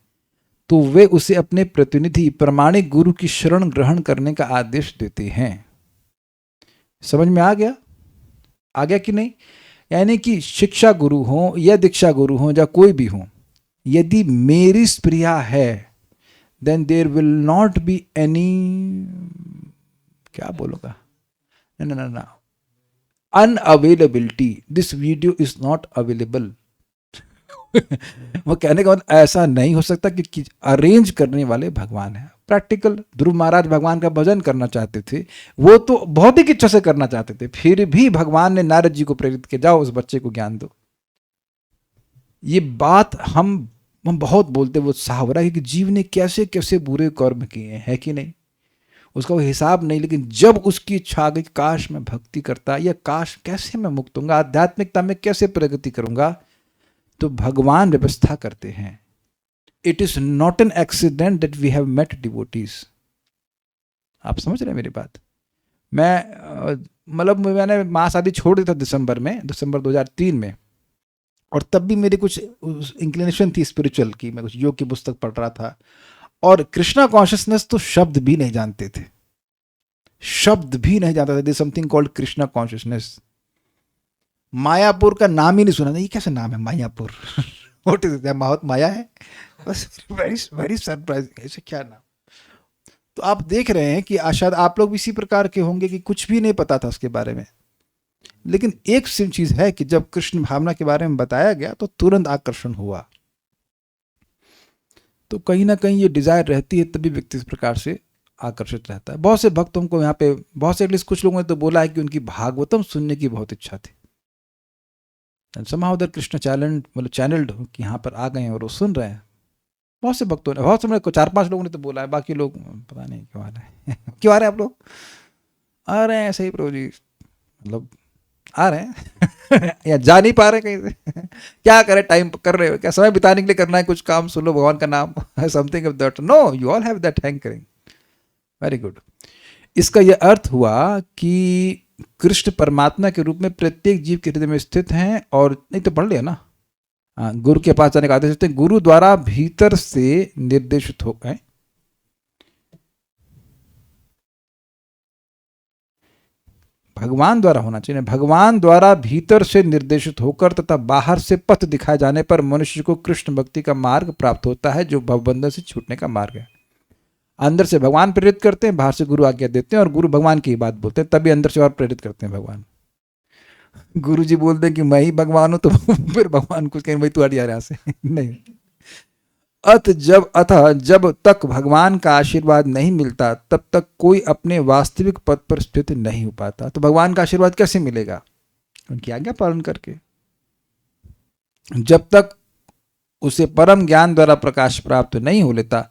तो वे उसे अपने प्रतिनिधि प्रामाणिक गुरु की शरण ग्रहण करने का आदेश देते हैं। समझ में आ गया कि नहीं? यानी कि शिक्षा गुरु हो या दीक्षा गुरु हो या कोई भी हो, यदि मेरी स्प्रिया है, then there will not be any, क्या बोलूंगा, ना unavailability, this video is not available. वो कहने का मतलब ऐसा नहीं हो सकता कि अरेंज करने वाले भगवान है। प्रैक्टिकल ध्रुव महाराज भगवान का भजन करना चाहते थे, वो तो बहुत ही इच्छा से करना चाहते थे, फिर भी भगवान ने नारद जी को प्रेरित किया, जाओ उस बच्चे को ज्ञान दो। ये बात हम बहुत बोलते, वो सावरा है कि जीव ने कैसे कैसे बुरे कर्म किए हैं, है कि नहीं, उसका वो हिसाब नहीं। लेकिन जब उसकी इच्छा आ गई, काश मैं भक्ति करता, या काश कैसे मैं मुक्त होऊंगा, आध्यात्मिकता में कैसे प्रगति करूंगा, तो भगवान व्यवस्था करते हैं। It is not an accident that we have met devotees. आप समझ रहे हैं मेरी बात? मैंने माँ शादी छोड़ दी था दिसंबर 2003 में, और तब भी मेरी कुछ इंक्लिनेशन थी स्पिरिचुअल की, मैं कुछ योग की पुस्तक पढ़ रहा था, और कृष्णा कॉन्शियसनेस तो शब्द भी नहीं जानते थे, शब्द भी नहीं जानते थे। Something called Krishna consciousness. Mayapur का नाम ही नहीं सुना था, ये कैसे नाम है मायापुर? What is it? बहुत माया है बस। वेरी वेरी सरप्राइजिंग, ऐसे क्या नाम? तो आप देख रहे हैं कि शायद आप लोग इसी प्रकार के होंगे कि कुछ भी नहीं पता था उसके बारे में, लेकिन एक चीज है कि जब कृष्ण भावना के बारे में बताया गया तो तुरंत आकर्षण हुआ। तो कहीं ना कहीं ये डिजायर रहती है, तभी व्यक्ति इस प्रकार से आकर्षित रहता है। बहुत से भक्तों को यहाँ पे, बहुत से एटलीस्ट कुछ लोगों ने तो बोला है कि उनकी भागवतम सुनने की बहुत इच्छा थी। somehow the कृष्ण चैनल्ड कि यहाँ पर आ गए हैं और वो सुन रहे हैं। बहुत से भक्तों ने, बहुत से 4-5 लोगों ने तो बोला है, बाकी लोग पता नहीं क्यों आ रहे हैं। क्यों आ रहे हैं आप लोग? आ रहे हैं ऐसे ही प्रभु जी, मतलब आ रहे हैं या जा नहीं पा रहे कहीं से। क्या करें, टाइम कर रहे हो क्या, समय बिताने के लिए करना है, कुछ काम सुन लो भगवान का नाम, something of that. No, you all have that hankering. Very good. इसका यह अर्थ हुआ कि कृष्ण परमात्मा के रूप में प्रत्येक जीव के हृदय में स्थित हैं, और नहीं तो पढ़ लिया ना, गुरु के पास जाने का आदेश देते हैं, गुरु द्वारा भीतर से निर्देशित हो गए। भगवान द्वारा होना चाहिए, भगवान द्वारा भीतर से निर्देशित होकर तथा बाहर से पथ दिखाए जाने पर मनुष्य को कृष्ण भक्ति का मार्ग प्राप्त होता है, जो भवबंधन से छूटने का मार्ग है। अंदर से भगवान प्रेरित करते हैं, बाहर से गुरु आज्ञा देते हैं, और गुरु भगवान की बात बोलते हैं, तभी अंदर से और प्रेरित करते हैं भगवान। गुरु जी बोलते हैं कि मैं ही भगवान हूं, तो फिर भगवान कुछ कहें भाई तू हट जा यहाँ से। नहीं। अतः जब तक भगवान का आशीर्वाद नहीं मिलता, तब तक कोई अपने वास्तविक पद पर स्थित नहीं हो पाता। तो भगवान का आशीर्वाद कैसे मिलेगा? उनकी आज्ञा पालन करके। जब तक उसे परम ज्ञान द्वारा प्रकाश प्राप्त नहीं हो लेता,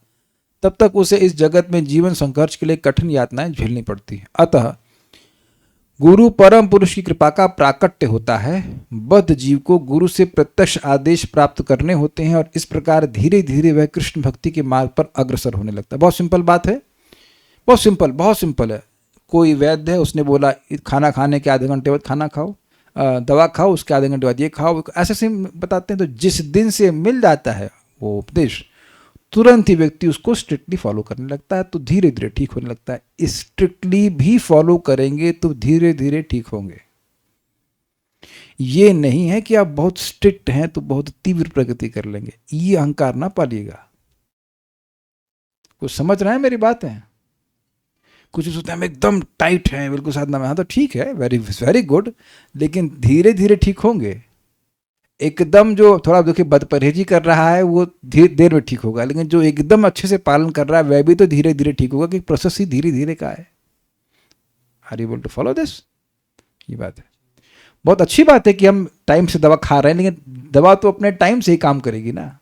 तब तक उसे इस जगत में जीवन संघर्ष के लिए कठिन यातनाएं झेलनी पड़ती है। अतः गुरु परम पुरुष की कृपा का प्राकट्य होता है। बद्ध जीव को गुरु से प्रत्यक्ष आदेश प्राप्त करने होते हैं, और इस प्रकार धीरे धीरे वह कृष्ण भक्ति के मार्ग पर अग्रसर होने लगता है। बहुत सिंपल बात है, बहुत सिंपल है। कोई वैद्य है, उसने बोला खाना खाने के आधे घंटे बाद खाना खाओ, दवा खाओ, उसके आधे घंटे बाद ये खाओ, ऐसे से बताते हैं। तो जिस दिन से मिल जाता है वो उपदेश, तुरंत ही व्यक्ति उसको स्ट्रिक्टली फॉलो करने लगता है, तो धीरे धीरे ठीक होने लगता है। स्ट्रिक्टली भी फॉलो करेंगे तो धीरे धीरे ठीक होंगे। ये नहीं है कि आप बहुत स्ट्रिक्ट हैं तो बहुत तीव्र प्रगति कर लेंगे, ये अहंकार ना पालिएगा। कुछ समझ रहे हैं मेरी बात है? कुछ सोचते हैं हम एकदम टाइट हैं, बिल्कुल साधना में। हाँ तो ठीक है, वेरी वेरी गुड, लेकिन धीरे धीरे ठीक होंगे। एकदम जो थोड़ा देखिए बदपरहेजी कर रहा है वो देर में ठीक होगा, लेकिन जो एकदम अच्छे से पालन कर रहा है वह भी तो धीरे धीरे ठीक होगा, कि प्रोसेस ही धीरे धीरे का है। Are you able to follow this? ये बात है। बहुत अच्छी बात है कि हम टाइम से दवा खा रहे हैं, लेकिन दवा तो अपने टाइम से ही काम करेगी ना।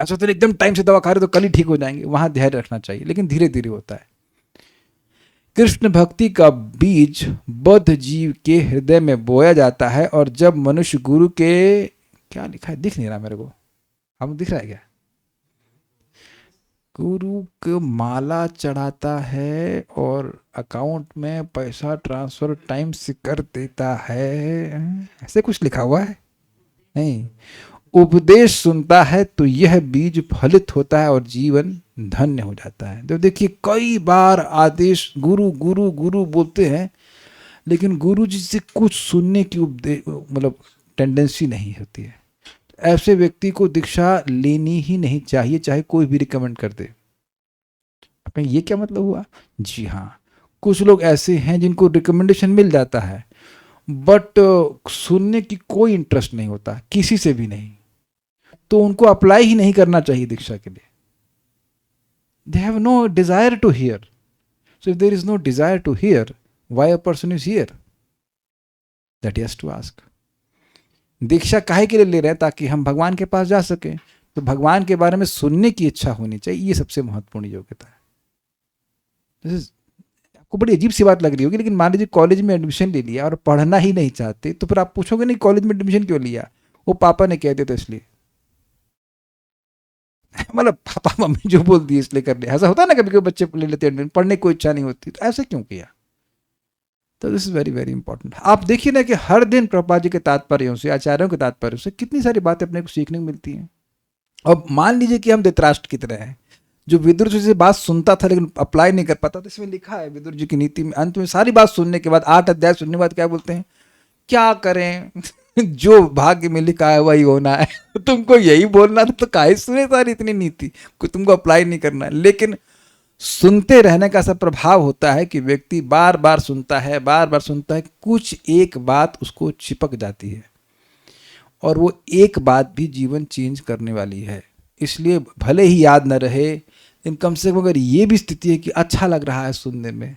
ऐसा तो एकदम टाइम से दवा खा रहे तो कल ही ठीक हो जाएंगे, वहां धैर्य रखना चाहिए, लेकिन धीरे धीरे होता है। कृष्ण भक्ति का बीज बद्ध जीव के हृदय में बोया जाता है, और जब मनुष्य गुरु के, क्या लिखा है दिख नहीं रहा मेरे को, अब दिख रहा है क्या? गुरु को माला चढ़ाता है और अकाउंट में पैसा ट्रांसफर टाइम से कर देता है, ऐसे कुछ लिखा हुआ है? नहीं। उपदेश सुनता है तो यह बीज फलित होता है और जीवन धन्य हो जाता है। तो देखिए कई बार आदेश गुरु गुरु गुरु बोलते हैं, लेकिन गुरु जी से कुछ सुनने की टेंडेंसी नहीं होती है। ऐसे व्यक्ति को दीक्षा लेनी ही नहीं चाहिए, चाहे कोई भी रिकमेंड कर दे। अपने ये क्या मतलब हुआ? जी हाँ, कुछ लोग ऐसे हैं जिनको रिकमेंडेशन मिल जाता है, बट सुनने की कोई इंटरेस्ट नहीं होता, किसी से भी नहीं, तो उनको अप्लाई ही नहीं करना चाहिए दीक्षा के लिए. They have no desire to hear. So if there is no desire to hear, why a person is here? That has to ask. दीक्षा काहे के लिए ले रहे हैं? ताकि हम भगवान के पास जा सकें. तो भगवान के बारे में सुनने की इच्छा होनी चाहिए, ये सबसे महत्वपूर्ण योग्यता है. आपको बड़ी अजीब सी बात लग रही होगी, लेकिन मान लीजिए कॉलेज में एडमिशन ले लिया और पढ़ना ही नहीं चाहते, तो फिर आप पूछोगे नहीं कॉलेज में एडमिशन क्यों लिया? वो पापा ने कह दिया तो इसलिए. मतलब पापा मम्मी जो बोल दिए इसलिए कर लिया. ऐसा होता है ना, कभी कभी बच्चे ले लेते हैं, पढ़ने की कोई इच्छा नहीं होती, तो ऐसे क्यों किया? तो this is very very important. आप देखिए ना कि हर दिन प्रभुपाद जी के तात्पर्यों से, आचार्यों के तात्पर्यों से कितनी सारी बातें अपने को सीखने को मिलती हैं. अब मान लीजिए कि हम धृतराष्ट्र की तरह हैं, जो विदुर जी से बात सुनता था लेकिन अप्लाई नहीं कर पाता. तो इसमें लिखा है विदुर जी की नीति में, अंत में सारी बात सुनने के बाद, 8 अध्याय सुनने के बाद क्या बोलते हैं? क्या करें? जो भाग्य में लिखा है वही होना है. तुमको यही बोलना था तो काहे सुने सारी इतनी नीति, तुमको अप्लाई नहीं करना है. लेकिन सुनते रहने का ऐसा प्रभाव होता है कि व्यक्ति बार बार सुनता है, बार बार सुनता है, कुछ एक बात उसको चिपक जाती है, और वो एक बात भी जीवन चेंज करने वाली है. इसलिए भले ही याद न रहे, लेकिन कम से कम अगर ये भी स्थिति है कि अच्छा लग रहा है सुनने में,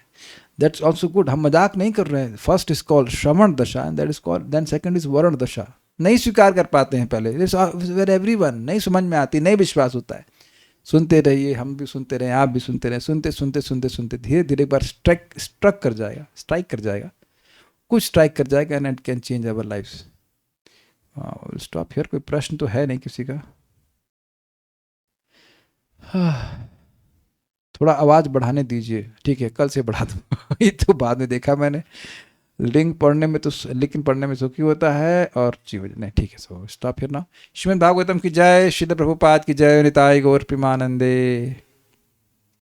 दैट्स ऑल्सो गुड. हम मजाक नहीं कर रहे हैं. फर्स्ट इज कॉल्ड श्रवण दशा, and that is called, then second is वरण दशा. नहीं स्वीकार कर पाते हैं पहले, वेर एवरीवन, नहीं समझ में आती, नहीं विश्वास होता है. सुनते रहिए, हम भी सुनते रहे, आप भी सुनते रहे, सुनते सुनते सुनते सुनते धीरे धीरे एक बार स्ट्राइक कर जाएगा, कुछ स्ट्राइक कर जाएगा, and it can change our life. Stop here. कोई प्रश्न तो है नहीं किसी का? थोड़ा आवाज बढ़ाने दीजिए. ठीक है, कल से बढ़ा दूँ. ये तो बाद में देखा मैंने, लिंक पढ़ने में तो, लेकिन पढ़ने में सुखी होता है और जीवन नहीं. ठीक है, so stop here now. Shrimad Bhagavatam की जय. श्रील प्रभुपाद की जय. निताय गौर प्रेमानंदे.